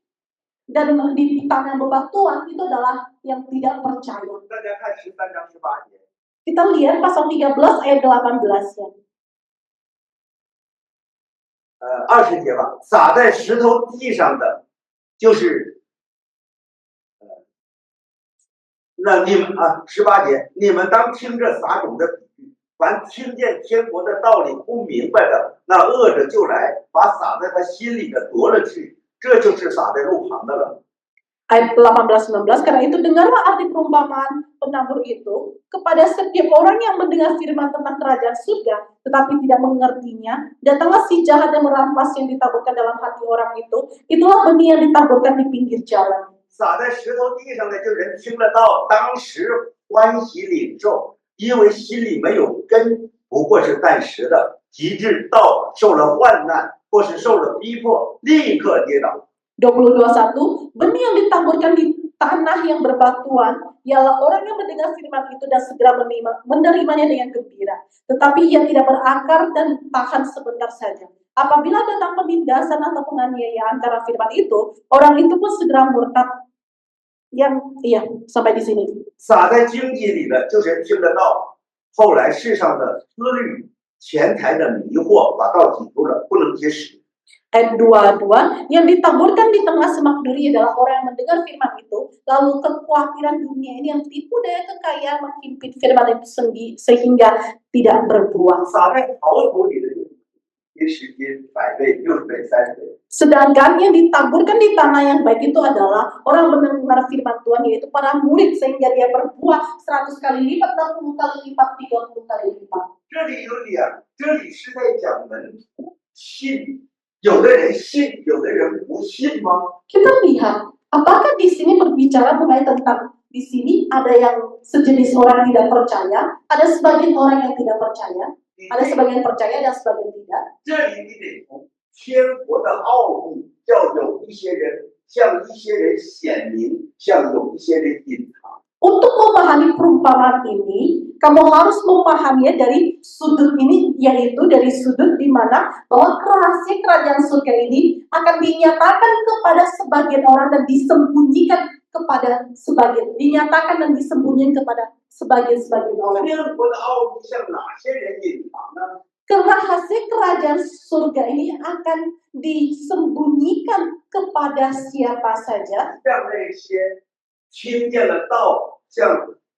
dan di tanah yang bebatuan itu adalah yang tidak percaya. 大家看13章18节， Kita lihat pasal 13 ayat 18-nya. 20节吧，撒在石头地上的，就是那你们18节，你们当听着撒种的比喻，凡听见天国的道理不明白的，那恶者就来，把撒在他心里的夺了去，这就是撒在路旁的了。 Ayat 18-19, karena itu dengarlah arti perumpamaan penabur itu kepada setiap orang yang mendengar firman tentang kerajaan surga, tetapi tidak mengertinya. Datanglah si jahat yang merampas yang ditaburkan dalam hati orang itu. Itulah benih yang ditaburkan di pinggir jalan. 撒在石头地上的，就人听了道，当时欢喜领受，因为心里没有根，不过是暂时的，及至道受了患难，或是受了逼迫，立刻跌倒。20:21, benih yang ditaburkan di tanah yang berbatuan ialah orang yang mendengar firman itu dan segera menerimanya dengan gembira. Tetapi ia tidak berakar dan tahan sebentar saja. Apabila datang penindasan atau penganiayaan karena firman itu, orang itu pun segera murtad. Sampai di sini. 撒在荆棘里的，就是听得到，后来世上的思虑、钱财的迷惑，把道挤出了，不能结实。 Ayat 22, yang ditaburkan di tengah semak duri adalah orang yang mendengar firman itu, lalu kekhawatiran dunia ini yang tipu daya kekayaan menghimpit firman itu sehingga tidak berbuah. 撒在好土里的，10斤、100倍、60倍、30倍。 Sedangkan yang ditaburkan di tanah yang baik itu adalah orang mendengar firman Tuhan, yaitu para murid, sehingga dia berbuah 100 kali lipat, 60 kali lipat, 30 kali lipat. 这里有两，这里是在讲门徒信，有的人信，有的人不信吗？ Kita lihat, apakah di sini berbicara mengenai tentang di sini ada yang sejenis orang tidak percaya, ada sebagian orang yang tidak percaya, ada sebagian percaya dan sebagian tidak. 这里你得从天国的奥秘，要有一些人向一些人显明，向有一些人隐藏。 Untuk memahami perumpamaan ini, kamu harus memahaminya dari sudut ini, yaitu dari sudut di mana bahwa rahasia kerajaan surga ini akan dinyatakan kepada sebagian orang dan disembunyikan kepada sebagian, dinyatakan dan disembunyikan kepada sebagian orang. 天国的奥秘向哪些人隐藏呢？ Rahasia kerajaan surga ini akan disembunyikan kepada siapa saja? 向那些听见了道，像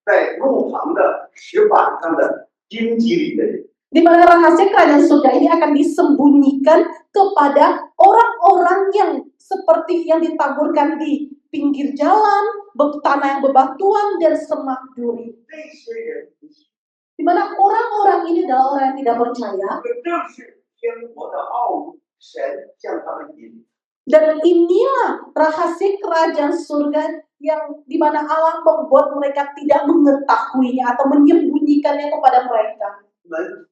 在路旁的石板上的荆棘里的人。 Di mana rahasia kerajaan surga ini akan disembunyikan kepada orang-orang yang seperti yang ditaburkan di pinggir jalan, tanah yang bebatuan dan semak duri. 这些人不信， Di mana orang-orang ini adalah orang yang tidak percaya. 这正是天国的奥秘，神向他们隐藏。 Dan inilah rahasia kerajaan surga yang di mana Allah membuat mereka tidak mengetahuinya atau menyembunyikannya kepada mereka. 门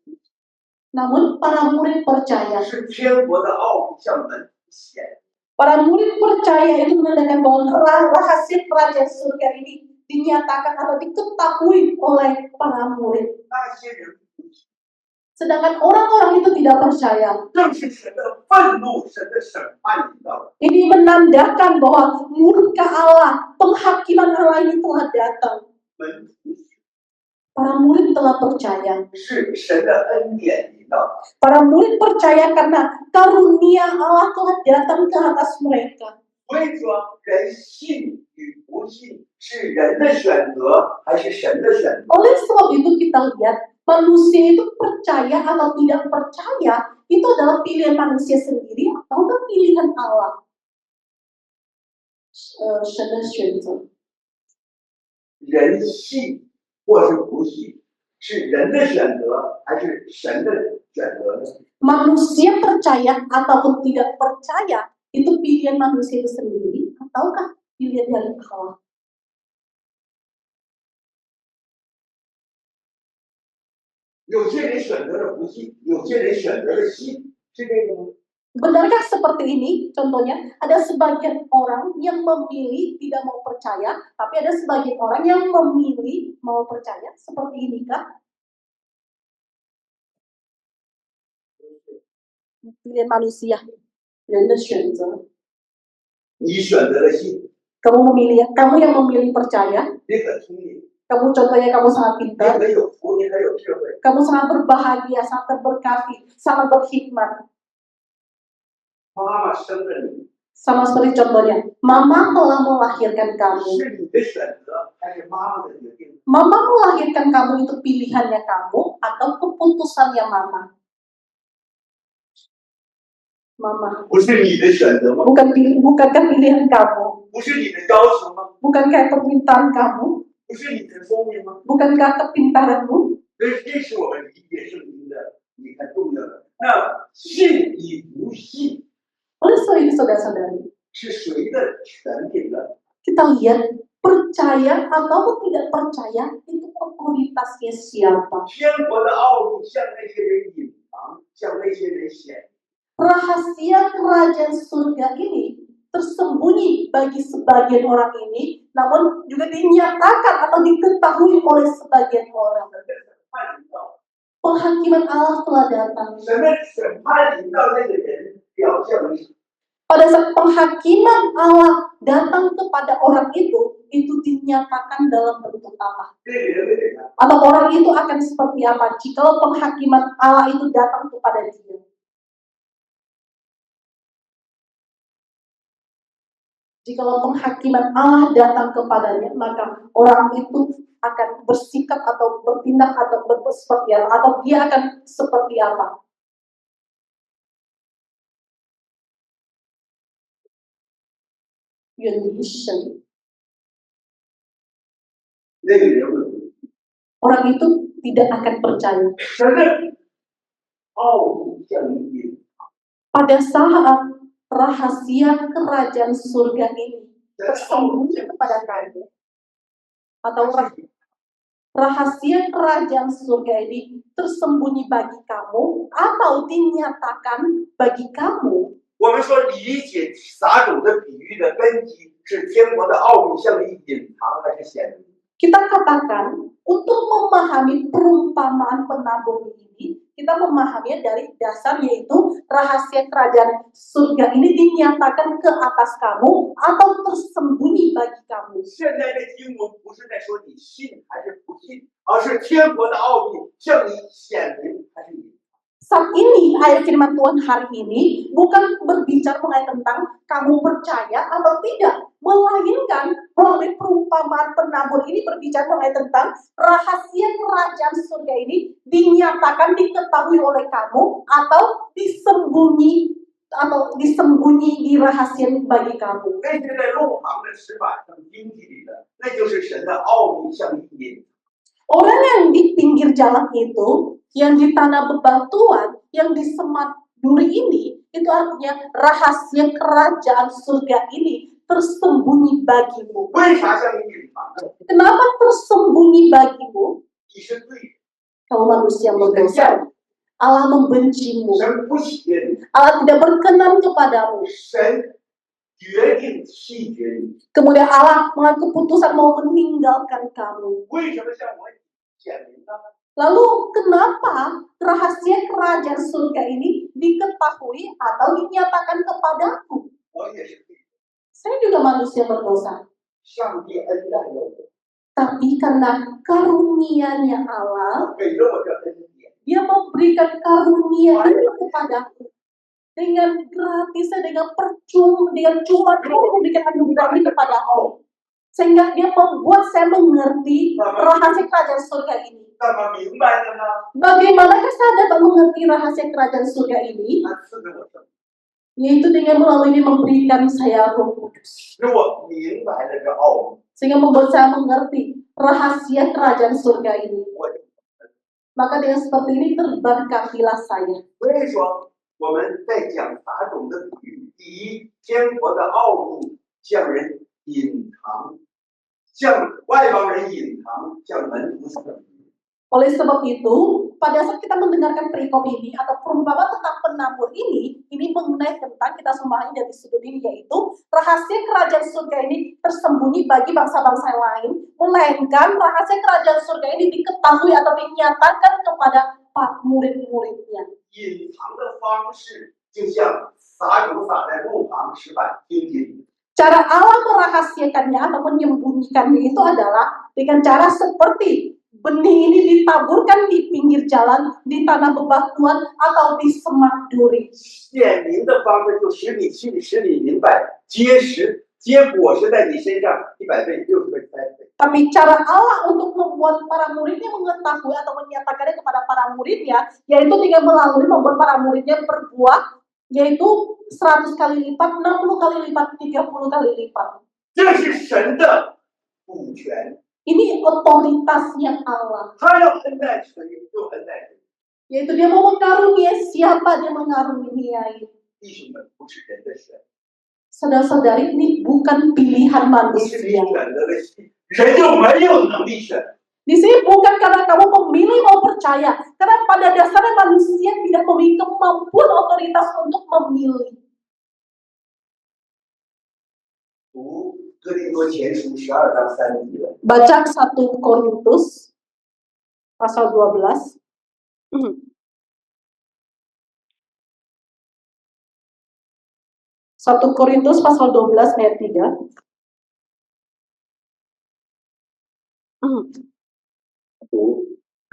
Namun para murid percaya. 是天国的奥秘向门显。 Para murid percaya itu menandakan bahwa rahasia kerajaan surga ini dinyatakan atau diketahui oleh para murid. 那些人不信， Sedangkan orang-orang itu tidak percaya. 正是神的愤怒、神的审判临到了。 Ini menandakan bahwa murka Allah, penghakiman Allah ini telah datang. 门徒 Para murid telah percaya. 是神的恩典临到了。 Para murid percaya karena karunia Allah telah datang ke atas mereka. 所以说，人信与不信是人的选择还是神的选择？ Oleh sebab itu kita lihat manusia itu percaya atau tidak percaya itu adalah pilihan manusia sendiri atau pilihan Allah. 神的选择。人信或是不信，是人的选择还是神的选择呢？ Manusia percaya ataupun tidak percaya itu pilihan manusia itu sendiri ataukah pilihan dari Allah? 有些人选择了不信，有些人选择了信，是这个吗？ Benarkah seperti ini? Contohnya, ada sebagian orang yang memilih tidak mau percaya, tapi ada sebagian orang yang memilih mau percaya. Seperti ini kah? Pilihan manusia. Pilihan 你选择了信， kamu yang memilih percaya. 你很聪明， Kamu contohnya kamu sangat 你 pintar, 很有福，你很有智慧。 kamu sangat berbahagia, sangat terberkati, sangat berhikmat. 妈妈生了你， Sama seperti contohnya, mama telah melahirkan kamu. 是你的选择还是妈妈的决定？ Mama melahirkan kamu itu pilihannya kamu atau keputusannya mama? Mama. 不是你的选择吗？ Bukankah pilihan kamu? 不是你的要求吗？ Bukankah permintaan kamu? 不是你的聪明吗？ Bukankah kepintaranmu? 这是我们理解圣经的一个重要的。那信与不信 Oleh sebab ini saudara-saudari, 是谁的权柄呢？ kita lihat percaya atau tidak percaya itu otoritasnya siapa? 天国的奥秘向那些人隐藏，向那些人显。 Rahasia kerajaan surga ini tersembunyi bagi sebagian orang ini, namun juga dinyatakan atau diketahui oleh sebagian orang. 判领到 Penghakiman Allah telah datang. 什么审判领到那个人表现为 Pada saat penghakiman Allah datang kepada orang itu dinyatakan dalam bentuk apa? 这个人会怎样？ Atau orang itu akan seperti apa jika penghakiman Allah itu datang kepada dia? Jikalau penghakiman Allah datang kepadanya, maka orang itu akan bersikap atau bertindak atau seperti apa? Atau dia akan seperti apa? Yundishan. 那个人会 Orang itu tidak akan percaya. 什么奥秘降临？ Pada saat rahasia kerajaan surga ini tersembunyi kepada kamu, atau rahasia kerajaan surga ini tersembunyi bagi kamu atau dinyatakan bagi kamu. 我们说理解撒种的比喻的根基是天国的奥秘向你隐藏还是显明？ Kita katakan untuk memahami perumpamaan penabur ini, kita memahaminya dari dasar yaitu rahasia kerajaan surga ini dinyatakan ke atas kamu atau tersembunyi bagi kamu. 现在这经文不是在说你信还是不信，而是天国的奥秘向你显明还是隐藏。 Saat ini ayat firman Tuhan hari ini bukan berbicara mengenai tentang kamu percaya atau tidak, melainkan melalui perumpamaan penabur ini berbicara mengenai tentang rahasia kerajaan surga ini dinyatakan diketahui oleh kamu atau disembunyi dirahasiakan bagi kamu. 那是在路旁的石板上钉记里的，那就是神的奥秘向你隐藏。 Orang yang di pinggir jalan itu, yang di tanah bebatuan, yang di semak duri ini, itu artinya rahasia kerajaan surga ini tersembunyi bagimu. 为啥向你隐藏呢？ Kenapa tersembunyi bagimu? 你是对的， Kamu manusia berdosa. Allah membencimu. 神不喜悦你， Allah tidak berkenan kepadamu. 神决定弃绝你。 Kemudian Allah mengambil keputusan mau meninggalkan kamu. 为什么向我显明呢？ Lalu kenapa rahasia kerajaan surga ini diketahui atau dinyatakan kepadaku? 我也是对的， Saya juga manusia berdosa. 上帝恩待了我， Tapi karena karunia-Nya Allah, 给了我这恩典， Dia memberikan karunia ini kepadaku. Dengan gratisnya, dengan cuma Dia memberikan anugerah ini kepadaku. Sehingga Dia membuat saya mengerti rahasia kerajaan surga ini. 那么明白了呢？ Bagaimanakah saya dapat mengerti rahasia kerajaan surga ini? 他赐给我圣灵。 Yaitu dengan melalui memberikan saya Roh Kudus. 使我明白了这奥秘， Sehingga membuat saya mengerti rahasia kerajaan surga ini. 我就 Maka dengan seperti ini terberkatilah saya. 所以说我们在讲撒种的比喻，第一，天国的奥秘向人隐藏，向外邦人隐藏，向门徒显明。 Oleh sebab itu, pada saat kita mendengarkan perikop ini atau perumpamaan tentang penabur ini mengenai tentang kita memahami dari sudut ini, yaitu rahasia kerajaan surga ini tersembunyi bagi bangsa-bangsa yang lain, melainkan rahasia kerajaan surga ini diketahui atau dinyatakan kepada murid-muridnya. 隐藏的方式就像撒种撒在路旁石板钉记里， Cara Allah merahasiakannya atau menyembunyikannya itu adalah dengan cara seperti benih ini ditaburkan di pinggir jalan, di tanah bebatuan, atau di semak duri. 显明的方式就使你信，使你明白，结果实在你身上100倍、60倍、30倍。 Tapi cara Allah untuk membuat para muridnya mengetahui atau menyatakannya kepada para muridnya, yaitu dengan melalui membuat para muridnya berbuah, yaitu 100 kali lipat, 60 kali lipat, 30 kali lipat. 这是神的主权， Ini otoritasnya Allah. 他要恩待谁就恩待谁。 Yaitu Dia mau mengaruniai siapa Dia mengaruniai. 弟兄们，不是人的选， Saudara-saudari, ini bukan pilihan 不是你 manusia. 选择的，人就没有能力选。 Di sini bukan karena kamu memilih mau percaya, karena pada dasarnya manusia tidak memiliki kemampuan otoritas untuk memilih. 读哥林多前书12章3节。 Baca 1 Korintus pasal 12. 1 Korintus pasal 12 ayat 3.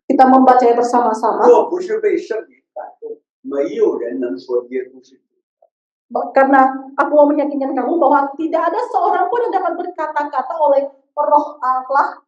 Kita membacanya bersama-sama. 若不是被圣灵感动，没有人能说耶稣是主。 Karena aku mau meyakinkan kamu bahwa tidak ada seorang pun yang dapat berkata-kata oleh Roh Allah,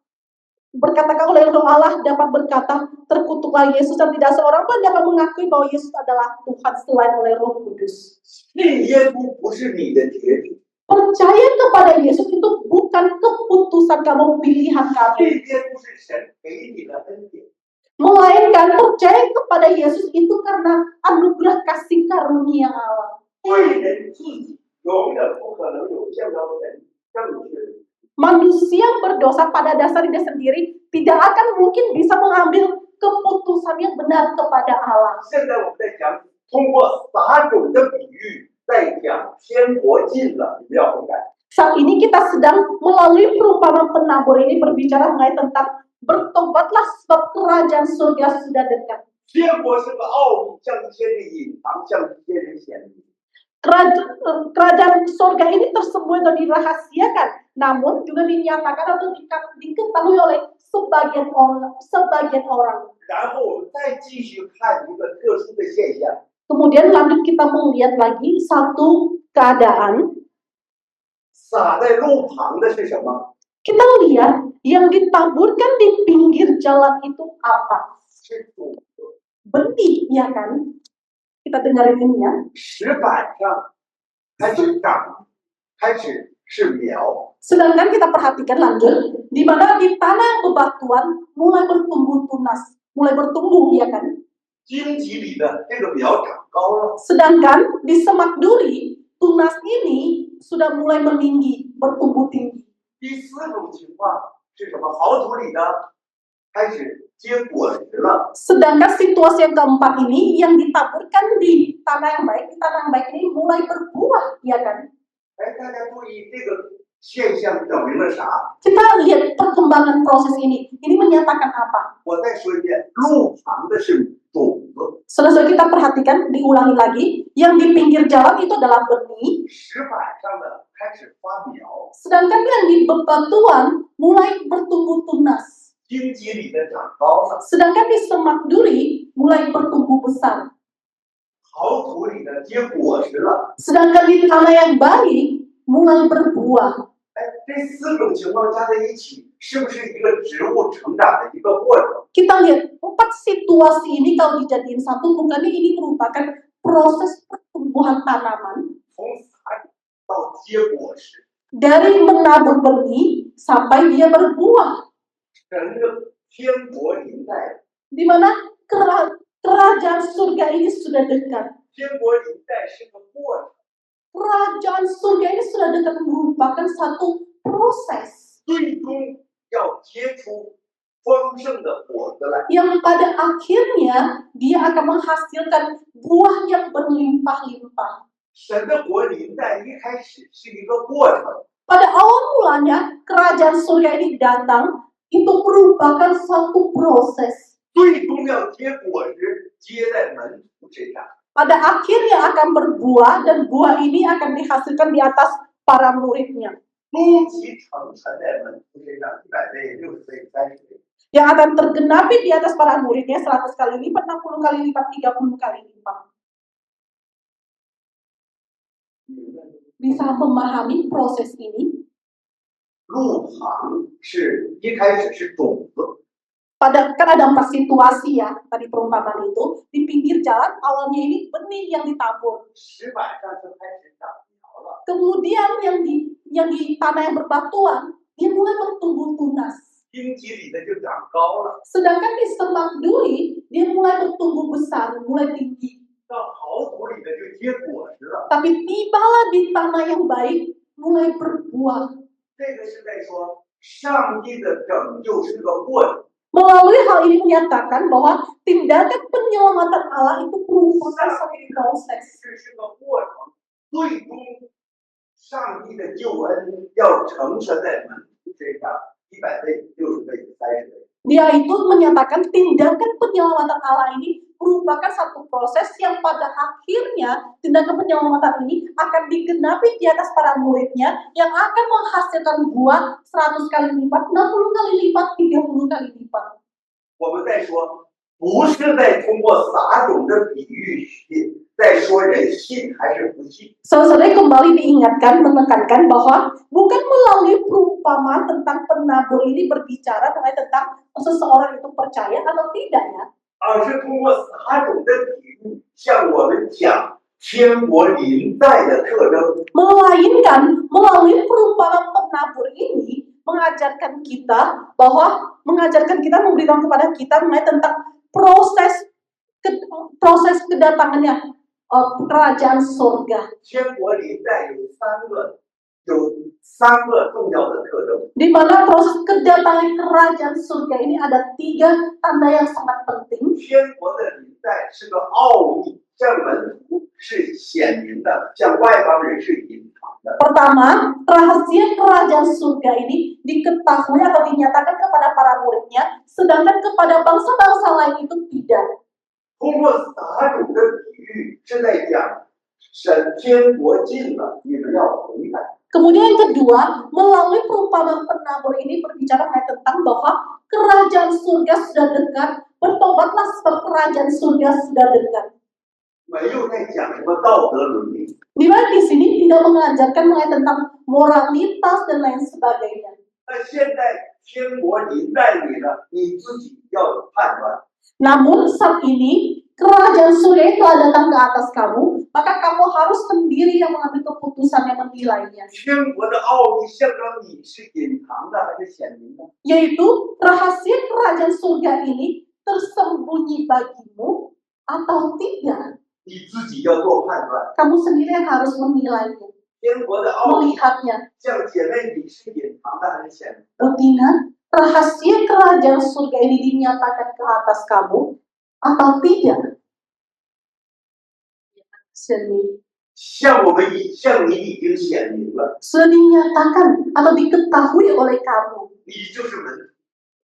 oleh Roh Allah dapat berkata terkutuklah Yesus, dan tidak seorang pun dapat mengakui bahwa Yesus adalah Tuhan selain oleh Roh Kudus. 信耶稣不是你的决定， Percaya kepada Yesus itu bukan keputusan kamu, pilihan kamu, 信耶稣是神给你的恩典。 melainkan percaya kepada Yesus itu karena anugerah kasih karunia Allah. 对人自己永远不可能有这样的人正确的。 Manusia yang berdosa pada dasar diri sendiri tidak akan mungkin bisa mengambil keputusan yang benar kepada Allah. 现在我们在讲，通过撒种的比喻，在讲天国近了，你们要悔改。 Saat ini kita sedang melalui perumpamaan penabur ini berbicara mengenai tentang bertobatlah sebab kerajaan surga sudah dekat. 天国是个奥秘，向一些人隐藏，向一些人显明。 Kerajaan surga ini tersembunyi atau dirahasiakan, namun juga dinyatakan atau diketahui oleh sebagian orang. 然后我们再继续看一个特殊的现象， Kemudian lanjut kita melihat lagi satu keadaan. 撒在路旁的是什么？ Kita lihat yang ditaburkan di pinggir jalan itu apa? 是种子。 Benih, ya kan? Kita dengarin ini ya. 石板上开始长，开始是苗。 Sedangkan kita perhatikan lanjut, di mana di tanah yang bebatuan mulai bertumbuh tunas, mulai bertumbuh, ya kan? 荆棘里的这个苗长高了， Sedangkan di semak duri, tunas ini sudah mulai meninggi, bertumbuh tinggi. 第四种情况是什么？好土里的开始结果实了。 Sedangkan situasi yang keempat ini yang ditaburkan di tanah yang baik ini mulai berbuah, ya kan? 哎，大家注意，这个现象表明了啥？ Kita lihat perkembangan proses ini menyatakan apa? 我再说一遍，路旁的是种子， Selesai kita perhatikan, diulangi lagi, yang di pinggir jalan itu adalah benih, 石板上的开始发苗， sedangkan yang di bebatuan mulai bertumbuh tunas, 荆棘里的长高了， sedangkan di semak duri mulai bertumbuh besar, 好土里的结果实了。 sedangkan di tanah yang baik mulai berbuah. 哎，这四种情况加在一起，是不是一个植物成长的一个过程？ Kita lihat 4 situasi ini kalau dijadiin satu, bukannya ini merupakan proses pertumbuhan tanaman 从撒种到结果实， dari menabur benih sampai dia berbuah, 整个天国临在， di mana kerajaan surga ini sudah dekat. 天国临在是个过程， Kerajaan surga ini sudah dekat, merupakan satu proses 最终要结出丰盛的果子来。 yang pada akhirnya dia akan menghasilkan buah yang berlimpah-limpah. 神的国临在一开始是一个过程， Pada awal mulanya kerajaan surga ini datang, itu merupakan suatu proses. 最终要结果实，结在门徒身上。 Pada akhirnya akan berbuah, dan buah ini akan dihasilkan di atas para muridnya. 终极成全在门徒身上，100倍、60倍、30倍。 Yang akan tergenapi di atas para muridnya 100 kali lipat, 60 kali lipat, 30 kali lipat. Bisa memahami proses ini? 路旁是一开始是种子， Kan ada 4 situasi ya, tadi perumpamaan itu. Di pinggir jalan, awalnya ini benih yang ditabur. 石板上就开始长苗了， Kemudian yang di tanah yang berbatuan, dia mulai bertumbuh tunas. 荆棘里的就长高了， Sedangkan di semak duri, dia mulai bertumbuh besar, mulai tinggi. 到好土里的就结果实了。 Tapi tibalah di tanah yang baik, mulai berbuah. 这个是在说上帝的拯救是个过程， Melalui hal ini menyatakan bahwa tindakan penyelamatan Allah itu merupakan 上 satu 帝的 proses. 是个过程，最终上帝的救恩要成全在门徒身上，100倍、60倍、30倍。 Dia itu menyatakan tindakan penyelamatan Allah ini merupakan satu proses yang pada akhirnya tindakan penyelamatan ini akan digenapi di atas para muridnya yang akan menghasilkan buah 100 kali lipat, 60 kali lipat, 30 kali lipat. 我们再说，不是在通过撒种的比喻在说人信还是不信。 Saudara kembali diingatkan, menekankan bahwa bukan melalui perumpamaan tentang penabur ini berbicara mengenai tentang seseorang itu percaya atau tidak ya. 而是通过撒种的比喻向我们讲天国临在的特征。 Melainkan melalui perumpamaan penabur ini mengajarkan kita memberitahu kepada kita mengenai tentang proses kedatangannya kerajaan surga. 天国临在有三个重要的特征。 Di mana proses kedatangan kerajaan surga ini ada 3 tanda yang sangat penting. 天国的临在是个奥秘，向门徒是显明的，向外邦人是隐藏的。 Pertama, rahasia kerajaan surga ini diketahui atau dinyatakan kepada para muridnya, sedangkan kepada bangsa-bangsa lain itu tidak. 通过撒种的比喻是在讲神天国近了，你们要回来。 Kemudian yang kedua, melalui perumpamaan penabur ini berbicara tentang bahwa kerajaan surga sudah dekat, bertobatlah sebab kerajaan surga sudah dekat. 没有在讲什么道德伦理， Di mana di sini tidak mengajarkan mengenai tentang moralitas dan lain sebagainya. 那现在天国临在你了，你自己要有判断。 Namun saat ini kerajaan surga telah datang ke atas kamu, maka kamu harus sendiri yang mengambil keputusan yang menilainya. 天国的奥秘象征你是隐藏的还是显明的？ Yaitu rahasia kerajaan surga ini tersembunyi bagimu atau tidak. 你自己要做判断。 Kamu sendiri yang harus menilainya, 天国的奥秘 melihatnya. 像姐妹，你是隐藏的还是显明的？ Ingat, rahasia kerajaan surga ini dinyatakan ke atas kamu atau tidak? Sendiri. 向你已经显明了， Sudah dinyatakan atau diketahui oleh kamu. 你就是门徒。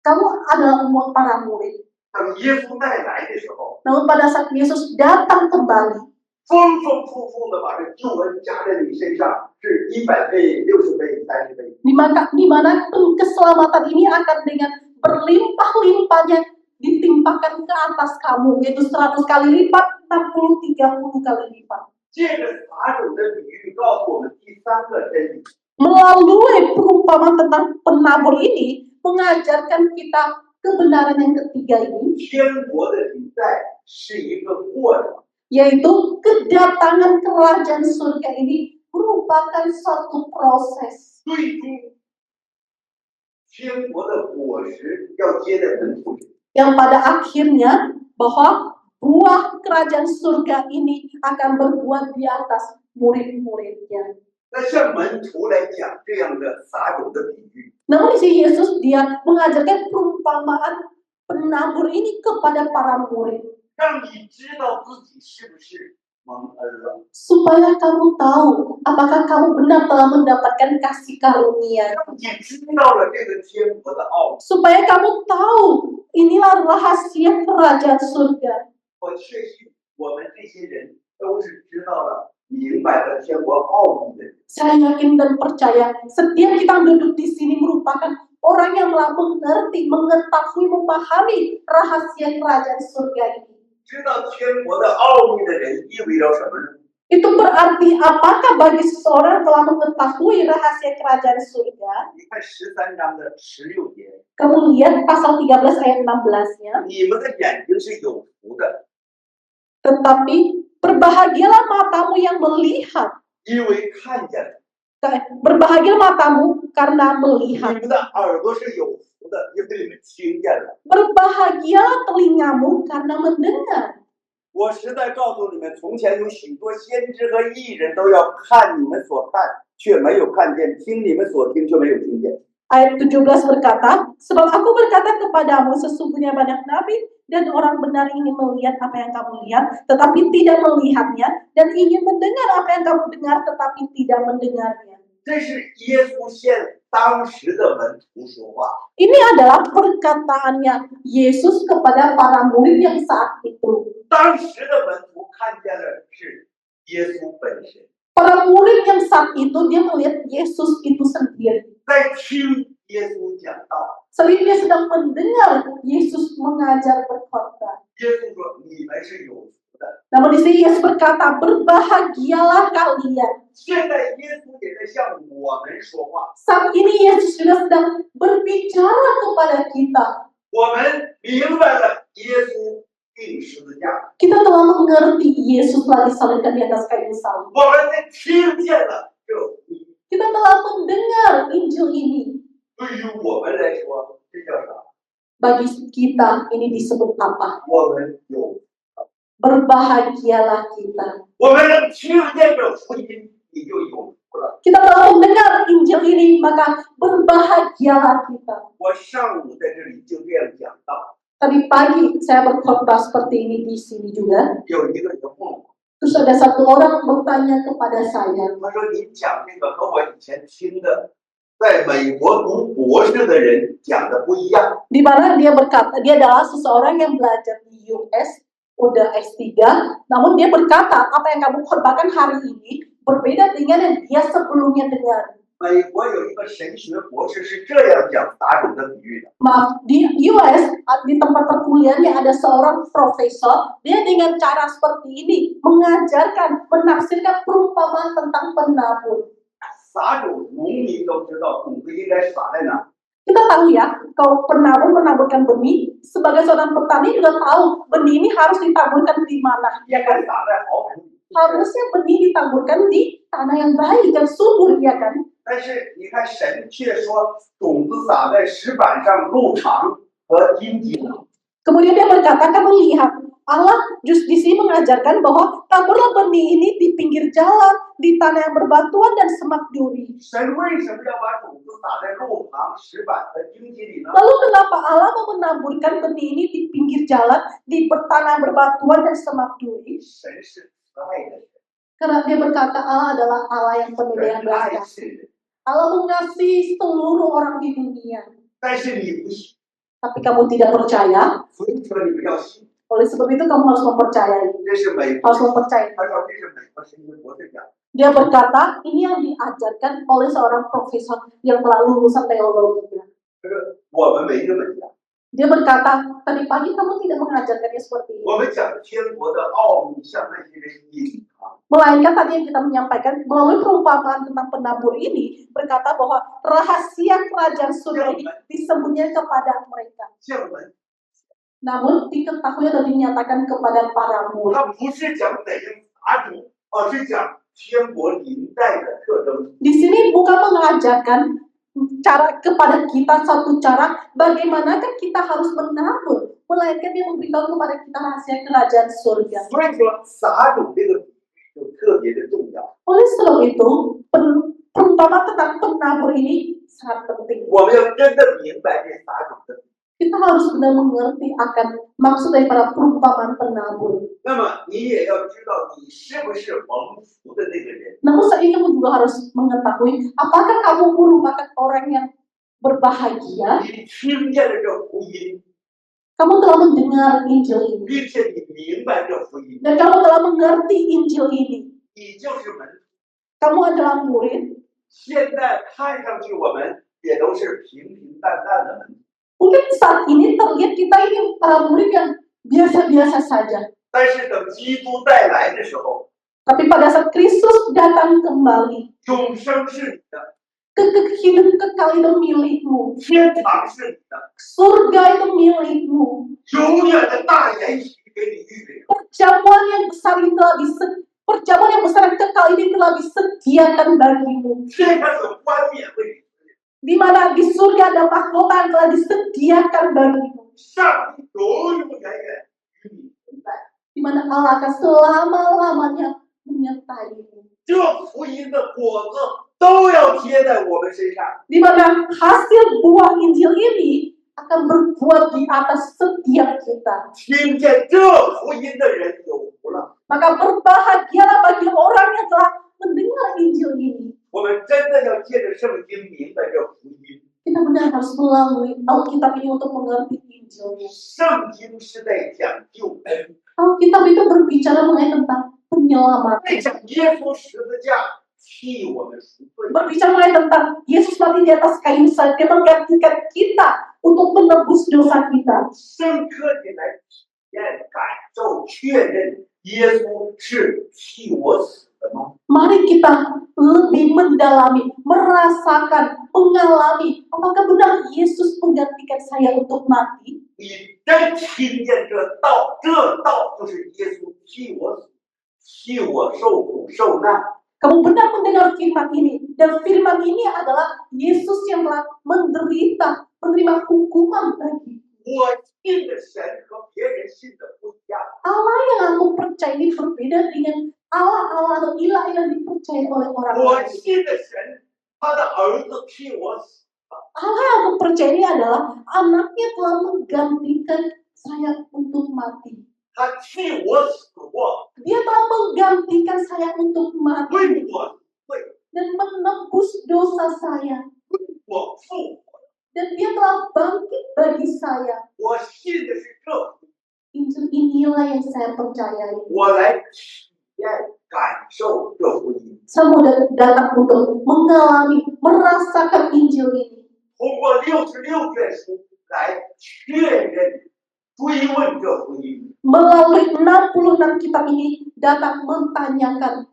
Kamu adalah para murid. 等耶稣再来的时候， Namun pada saat Yesus datang kembali, 丰丰富富的把这救恩加在你身上，是100倍、60倍、30倍。 di mana keselamatan ini akan dengan berlimpah-limpahnya ditimpakan ke atas kamu, yaitu 100 kali lipat, 60, 30 kali lipat. 借着撒种的比喻告诉我们第三个真理： Melalui perumpamaan tentang penabur ini mengajarkan kita kebenaran yang ketiga ini, 天国的临在是一个过程， yaitu kedatangan kerajaan surga ini merupakan suatu proses. 最终天国的果实要结在门徒里。 Yang pada akhirnya bahwa buah kerajaan surga ini akan berbuah di atas murid-muridnya. 那向门徒来讲这样的撒种的比喻， Namun di sini Yesus dia mengajarkan perumpamaan penabur ini kepada para murid 让你知道自己是不是蒙恩了， supaya kamu tahu apakah kamu benar telah mendapatkan kasih karunia, 让你知道了这个天国的奥秘。 supaya kamu tahu inilah rahasia kerajaan surga. 我确信我们这些人都是知道了、明白了天国奥秘的人。 Saya yakin dan percaya setiap kita duduk di sini merupakan orang yang telah mengerti, mengetahui, memahami rahasia kerajaan surga ini. 知道天国的奥秘的人意味着什么呢？ Itu berarti apakah bagi seseorang telah mengetahui rahasia kerajaan surga? 你看13章的16节， Kamu lihat pasal 13 ayat 16-nya. 你们的眼睛是有福的， Tetapi berbahagialah matamu yang melihat. 因为看见了； Berbahagialah matamu karena 你 melihat. 们的耳朵是有福的，因为你们听见了。 Berbahagialah telingamu karena mendengar. 我实在告诉你们，从前有许多先知和义人都要看你们所看，却没有看见；听你们所听，却没有听见。 Ayat 17 berkata, sebab aku berkata kepadamu, sesungguhnya banyak nabi dan orang benar ingin melihat apa yang kamu lihat, tetapi tidak melihatnya, dan ingin mendengar apa yang kamu dengar, tetapi tidak mendengarnya. 这是耶稣向当时的门徒说话。 Ini adalah perkataannya Yesus kepada para murid yang saat itu. 当时的门徒看见的是耶稣本身， Para murid yang saat itu dia melihat Yesus itu sendiri. 在听耶稣讲道。 Selain dia sedang mendengar Yesus mengajar berkhotbah. 耶稣说：“你们是有福的。 Namun di sini Yesus berkata, berbahagialah kalian. ” 现在耶稣也在向我们说话。 Saat ini Yesus juga sedang berbicara kepada kita. 我们明白了耶稣钉十字架， Kita telah mengerti Yesus telah disalibkan di atas kayu salib. 我们才听见了这福音。 Kita telah mendengar Injil ini. 对于我们来说，这叫啥？ Bagi kita ini disebut apa? 我们有， Berbahagialah kita. 我们能听见这福音，你就有福了。 Kita telah mendengar Injil ini, maka berbahagialah kita. 我上午在这里就这样讲到， Tadi pagi saya berkhotbah seperti ini di sini juga. 有一个人问我， Terus ada satu orang bertanya kepada saya, 他说：“你讲这个和我以前听的，在美国读博士的人讲的不一样。 di mana dia berkata, dia adalah seseorang yang belajar di US, udah S3, namun dia berkata, apa yang kamu khotbahkan hari ini berbeda dengan yang dia sebelumnya dengar. 美国有一个神学博士是这样讲撒种的比喻的。 Maaf, di US, di tempat perkuliahannya ada seorang profesor, dia dengan cara seperti ini, mengajarkan, menafsirkan perumpamaan tentang penabur. 撒种，农民都知道种子应该撒在哪。 Kita tahu ya, kalau penabur menaburkan benih, sebagai seorang petani juga tahu benih ini harus ditaburkan di mana. 应该撒在好土里。 Harusnya benih ditaburkan di tanah yang baik dan subur, ya kan? 但是你看，神却说种子撒在石板上、路旁和荆棘上。 Kemudian dia berkata, kamu lihat, Allah just di sini mengajarkan bahwa taburlah benih ini di pinggir jalan, di tanah yang berbatuan dan semak duri. 神为什么要把种子撒在路旁、石板和荆棘里呢？ Lalu kenapa Allah mau menaburkan benih ini di pinggir jalan, di tanah berbatuan dan semak duri? 神是慈爱的神， Karena dia berkata Allah adalah Allah yang penuh 神 dengan belas 爱 kasihan. 世人， Allah mengasihi seluruh orang di dunia. 但是你不信， Tapi kamu tidak percaya, 所以说你们要信。 oleh sebab itu kamu harus mempercayai. 这是美国， Harus mempercayai. 他说这是美国神学博士讲的。 Dia berkata, ini yang diajarkan oleh seorang profesor yang telah lulusan teologi. 他说我们没这么讲， Dia berkata, tadi pagi kamu tidak mengajarkannya seperti ini. 我们讲天国的奥秘向那些人隐藏。 Melainkan tadi yang kita menyampaikan melalui perumpamaan tentang penabur ini berkata bahwa rahasia kerajaan surga ini disembunyikan kepada mereka. 向我们， Namun diketahui atau dinyatakan kepada para murid. 他不是讲怎样撒种，而是讲天国临在的特征。 Di sini bukan mengajarkan cara kepada kita satu cara bagaimanakah kita harus menabur, melainkan dia memberitahu kepada kita rahasia kerajaan surga. 所以说撒种这个就特别的重要。 Oleh sebab itu, perumpamaan tentang penabur ini sangat penting. 我们要真的明白这撒种的。 Kita harus benar mengerti akan maksud daripada perumpamaan penabur. 那么你也要知道你是不是蒙福的那个人。 Namun saat ini kamu juga harus mengetahui apakah kamu merupakan orang yang berbahagia. 你听见了这福音， Kamu telah mendengar Injil ini 并且你明白这福音， dan kamu telah mengerti Injil ini. 你就是门徒。 Kamu adalah murid. 现在看上去我们也都是平平淡淡的门徒， Mungkin saat ini terlihat kita ini para murid yang biasa-biasa saja. 但是等基督再来的时候， Tapi pada saat Kristus datang kembali, 永生是你的， hidup kekal itu milikmu. 天堂是你的， Surga itu milikmu. 永远的大筵席给你预备了。 Perjamuan yang besar itu perjamuan yang besar dan kekal ini telah disediakan bagimu. 天上有冠冕为你， Di mana di surga ada mahkota yang telah disediakan bagimu. 上帝永永远远与你同在。 Di mana Allah akan selama-lamanya menyertaimu. 这福音的果子都要贴在我们身上。 Di mana hasil buah Injil ini akan akan berbuat di atas setiap kita. 听见这福音的人有福了。 Maka berbahagialah bagi orang yang telah mendengar Injil ini. 我们真的要借着圣经明白这福音。 Kita benar harus melalui Alkitab ini untuk mengerti Injilnya. 圣经是在讲救恩， Alkitab itu berbicara mengenai tentang penyelamat. 在讲耶稣十字架替我们赎罪。 Berbicara mengenai tentang Yesus mati di atas kayu salib, dia menggantikan kita untuk menebus dosa kita. 深刻地来体验、感受、确认耶稣是替我死的吗？ Mari kita lebih mendalami, merasakan, mengalami apakah benar Yesus menggantikan saya untuk mati? 你真听见这道，这道就是耶稣替我死，替我受苦受难。 Kamu benar mendengar firman ini, dan firman ini adalah Yesus yang telah menderita, menerima hukuman bagi. 我信的神和别人信的不一样。 Allah yang aku percaya ini berbeda dengan Allah atau ilah yang dipercaya oleh orang 我 lain. 信的神，他的儿子替我死。 Allah yang aku percaya ini adalah anaknya telah menggantikan saya untuk mati. 他替我死过， Dia telah menggantikan saya untuk 为 mati 我罪， dan menebus dosa saya. 我复活。 Dan dia telah bangkit bagi saya. 我信的是这福音， Injil inilah yang saya percayai. 我来体验、感受这福音。 Saya mau datang untuk mengalami, merasakan Injil ini. 通过66卷书来确认、追问这福音。 Melalui 66 kitab ini datang mentanyakan,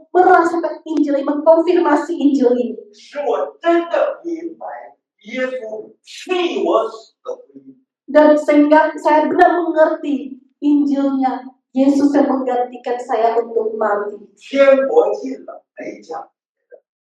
merasakan Injil ini, mengkonfirmasi Injil ini. 使我真的明白耶稣替我死的福音。 Dan sehingga saya benar mengerti Injilnya, Yesus yang menggantikan saya untuk mati. 天国近了，没讲。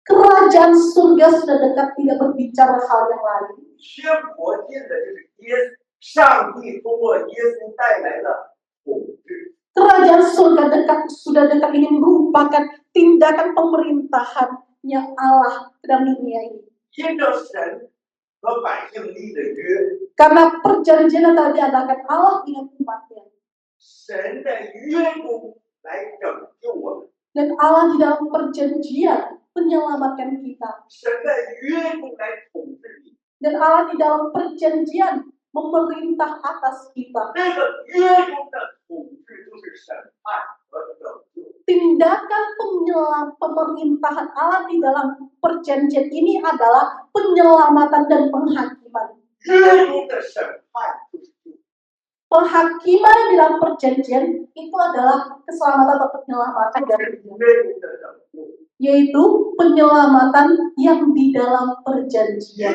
Kerajaan surga sudah dekat, tidak berbicara hal yang lain. 天国近的就是上帝通过耶稣带来的统治。 Kerajaan surga dekat, sudah dekat ini merupakan tindakan pemerintahannya Allah dalam dunia ini. 因着神和百姓立的约， Karena perjanjian yang telah diadakan Allah dengan umatnya. 神的约中来拯救我们， Dan Allah di dalam perjanjian menyelamatkan kita. 神的约中来统治你。 Dan Allah di dalam perjanjian memerintah atas kita. 那个约中的统治就是审判和拯救。 Tindakan pemerintahan Allah di dalam perjanjian ini adalah penyelamatan dan penghakiman. 约中的审判就是救。 Penghakiman di dalam perjanjian itu adalah keselamatan atau penyelamatan dari dia, 约中的拯救。 yaitu penyelamatan yang di dalam perjanjian.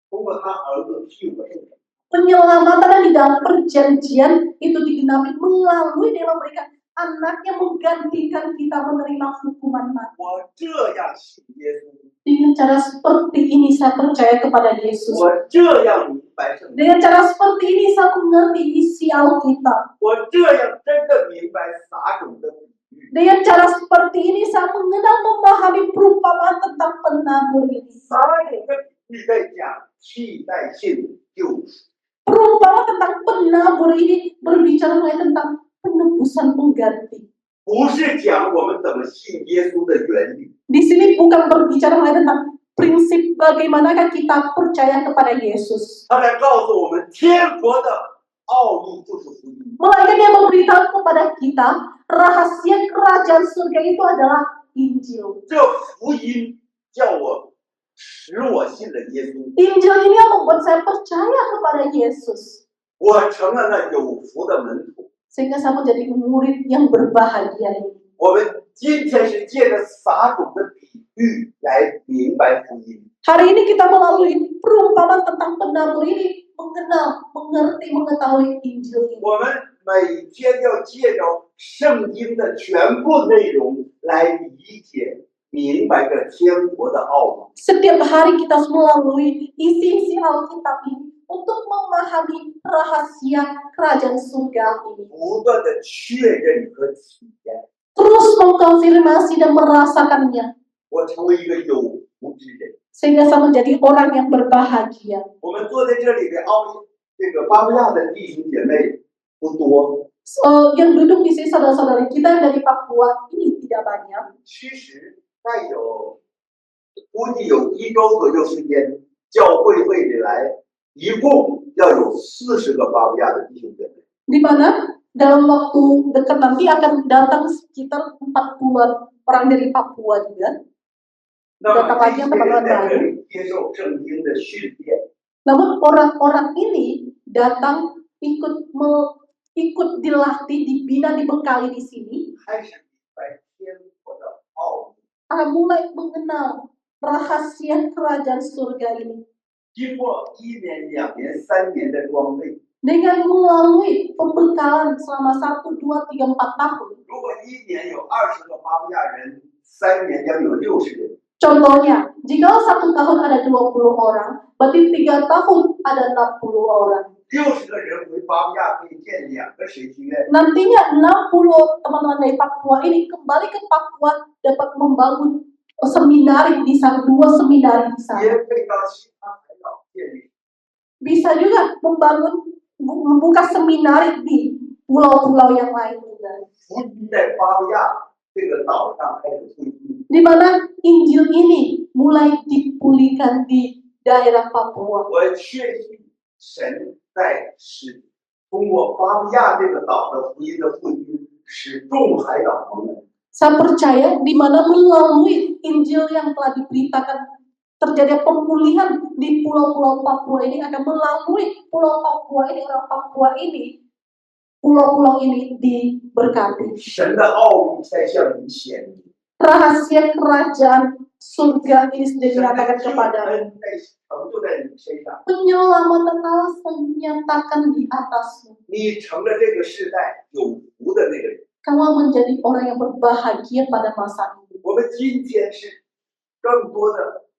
通过他儿子替我受苦。 Penyelamatan yang di dalam perjanjian itu digenapi melalui dia memberikan anaknya menggantikan kita menerima hukuman mati. 我这样信耶稣， Dengan cara seperti ini saya percaya kepada Yesus. 我这样明白圣经， Dengan cara seperti ini saya mengerti isi Alkitab. 我这样真的明白撒种的比喻。 Dengan cara seperti ini saya mengenal, memahami perumpamaan tentang penabur ini. 撒种的比喻在讲替代性救赎。 Perumpamaan tentang penabur ini berbicara mengenai tentang penebusan pengganti. 不是讲我们怎么信耶稣的原理， Di sini bukan berbicara mengenai tentang prinsip bagaimanakah kita percaya kepada Yesus. 他在告诉我们天国的奥秘就是福音。 Melainkan dia memberitahu kepada kita rahasia kerajaan surga itu adalah Injil. 这福音叫我使我信了耶稣， Injil ini yang membuat saya percaya kepada Yesus. 我成了那有福的门徒。 Sehingga saya menjadi murid yang berbahagia ini. 我们今天是借着撒种的比喻来明白福音。 Hari ini kita melalui perumpamaan tentang penabur ini mengenal, mengerti, mengetahui Injil ini. 我们每天要借着圣经的全部内容来理解、明白这天国的奥秘。 Setiap hari kita harus melalui isi-isi Alkitab ini untuk memahami rahasia kerajaan surga ini. 不断的确认和体验。 Terus mengkonfirmasi dan merasakannya. 我成为一个有福之人。 sehingga saya menjadi orang yang berbahagia. 我们坐在这里的巴布亚的弟兄姐妹不多， Yang duduk di sini saudara-saudari kita yang dari Papua ini tidak banyak. 其实再有估计有1周左右时间，教会里来，一共要有40个巴布亚的弟兄姐妹。 Di mana dalam waktu dekat nanti akan datang sekitar 40 orang dari Papua juga. 那么 Datang lagi 这 yang 些人 teman-teman 在这 baru. 里接受圣经的训练， Namun orang-orang ini datang ikut dilatih, dibina, dibekali di sini, 开始明白天国的奥秘。 mulai mengenal rahasia kerajaan surga ini 经过1年、2年、3年的装备， dengan melalui pembekalan selama 1, 2, 3, 4 tahun. 如果1年有20个巴布亚人，3年将有60人。 Contohnya, jika 1 tahun ada 20 orang, berarti 3 tahun ada 60 orang. 60个人回巴布亚可以建2个神学院， Nantinya 60 teman-teman dari Papua ini kembali ke Papua dapat membangun seminari di sana, 2 seminari di sana. 也可以到其他海岛建立。 Bisa juga membuka seminari di pulau-pulau yang lain juga. 福音在巴布亚这个岛上开始复兴， Di mana Injil ini mulai dipulihkan di daerah Papua. 我确信神在通过巴布亚这个岛的福音的复兴，使众海岛朋友 Saya percaya di mana melalui Injil yang telah diberitakan terjadi pemulihan di pulau-pulau Papua ini akan melalui pulau Papua ini, orang Papua ini, pulau-pulau ini diberkati. 神的奥秘在向你显明， Rahasia kerajaan surga ini sudah 神的 dinyatakan 救 kepadamu. 恩成就在你身上， Penyelamatan Allah dinyatakan di atasmu. 你成了这个时代有福的那个人。 Kamu menjadi orang yang berbahagia pada masa ini. 我们今天是更多的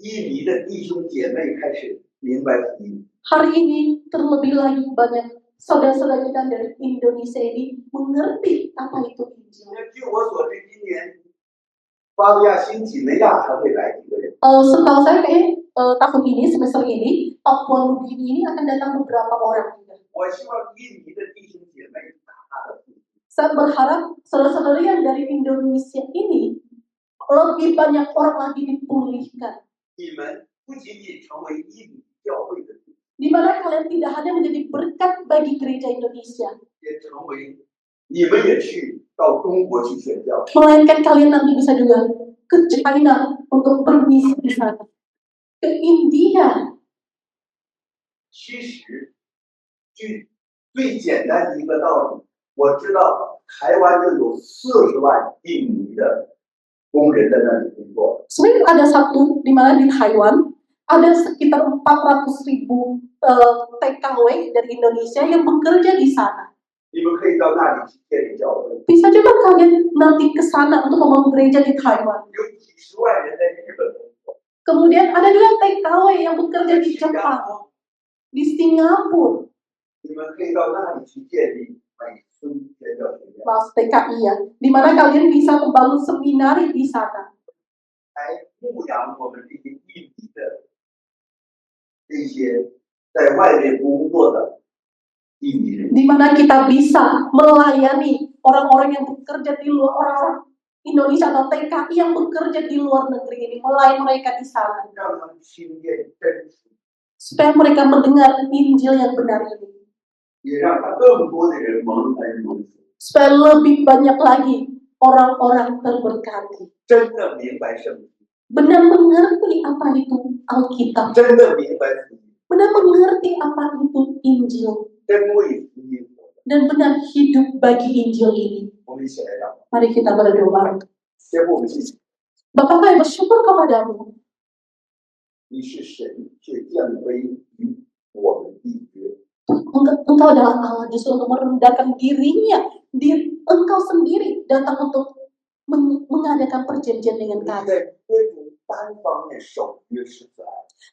印尼的弟兄姐妹开始明白福音， Hari ini terlebih lagi banyak saudara-saudara kita dari Indonesia ini mengerti apa itu Injil. 那据我所知，今年巴布亚新几内亚还会来几个人。 Setahu saya kayak tahun ini, semester ini, Papua Nugini ini akan datang beberapa orang juga. 我希望印尼的弟兄姐妹大大的复兴。 Saya berharap saudara-saudari yang dari Indonesia ini lebih banyak orang lagi dipulihkan. 你们不仅仅成为印尼教会的， Di mana kalian tidak hanya menjadi berkat bagi gereja Indonesia, 也成为你们也去到中国去宣教。 melainkan kalian nanti bisa juga ke China untuk bermisi di sana, ke India. 其实，最简单的一个道理，我知道台湾就有40万印尼的工人在那里工作。 Sebenarnya ada satu di mana di Taiwan ada sekitar 400.000 TKW dari Indonesia yang bekerja di sana. 你们可以到那里去建立教会， Bisa juga kalian nanti ke sana untuk membangun gereja di Taiwan. 有几十万人在日本工作， Kemudian ada juga TKW yang bekerja 在 di 新加 Jepang, 坡， di Singapura, 你们可以到那里去建立美村宣教学院， maaf TKI ya, di mana kalian bisa membangun seminari di sana. 来牧养我们这些印尼的这些在外面工作的印尼人。 Di mana kita bisa melayani orang-orang yang bekerja di luar, orang-orang Indonesia atau TKI yang bekerja di luar negeri ini, melayani mereka di sana. 让他们听见真实， Supaya mereka mendengar Injil yang benar ini. 也让他更多的人蒙恩蒙福， Supaya lebih banyak lagi orang-orang terberkati. 真的明白圣经， Benar mengerti apa itu Alkitab. 真的明白福音， Benar mengerti apa itu Injil. 真为福音活的。 Dan benar hidup bagi Injil ini. 我们一起来祷告， Mari kita berdoa. 先父，我们谢谢 Bapa kami bersyukur kepadamu. 你是神，却降卑于我们缔约。 Engkau adalah Allah justru untuk merendahkan dirinya. Engkau sendiri datang untuk mengadakan perjanjian dengan 你 kami. 在约中单方面守约是在，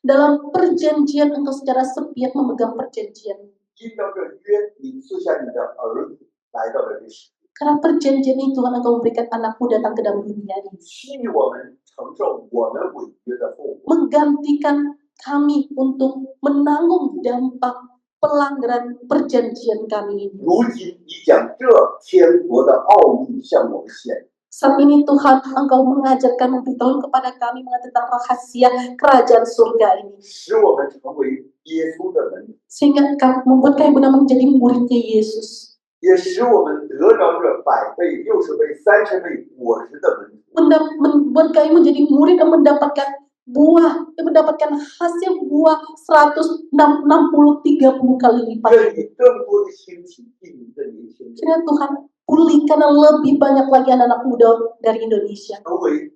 Dalam perjanjian engkau secara sepihak memegang perjanjian. 因着这约，你赐下你的儿子来到了这世界， Karena perjanjian itu Tuhan engkau memberikan anakmu datang ke dalam dunia ini. 赐予我们承受我们违约的后果。 menggantikan kami untuk menanggung dampak pelanggaran perjanjian kami ini. 如今你将这天国的奥秘向我们显， Saat ini Tuhan, Engkau mengajarkan, memberitahu kepada kami mengenai tentang rahasia kerajaan surga ini. 使我们成为耶稣的门徒， Sehingga membuat kami benar menjadi muridnya Yesus. 也使我们得着这100倍、60倍、30倍果实的门徒。 Membuat kami menjadi murid dan mendapatkan buah, dan mendapatkan hasil buah 160, 30 kali lipat. 愿你更多的兴起印尼的年轻人， Kiranya Tuhan pulihkan lebih banyak lagi anak-anak muda dari Indonesia. 成为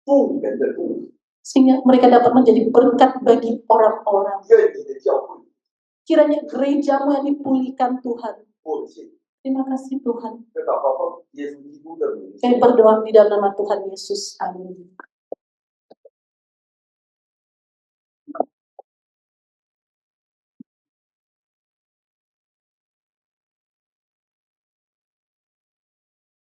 众人的祝福。 Sehingga mereka dapat menjadi berkat bagi orang-orang. 愿你的教会 Kiranya gerejamu yang dipulihkan Tuhan. 我们信， Terima kasih Tuhan. 这祷告奉耶稣基督的名。 Kami berdoa di dalam nama Tuhan Yesus. Amin.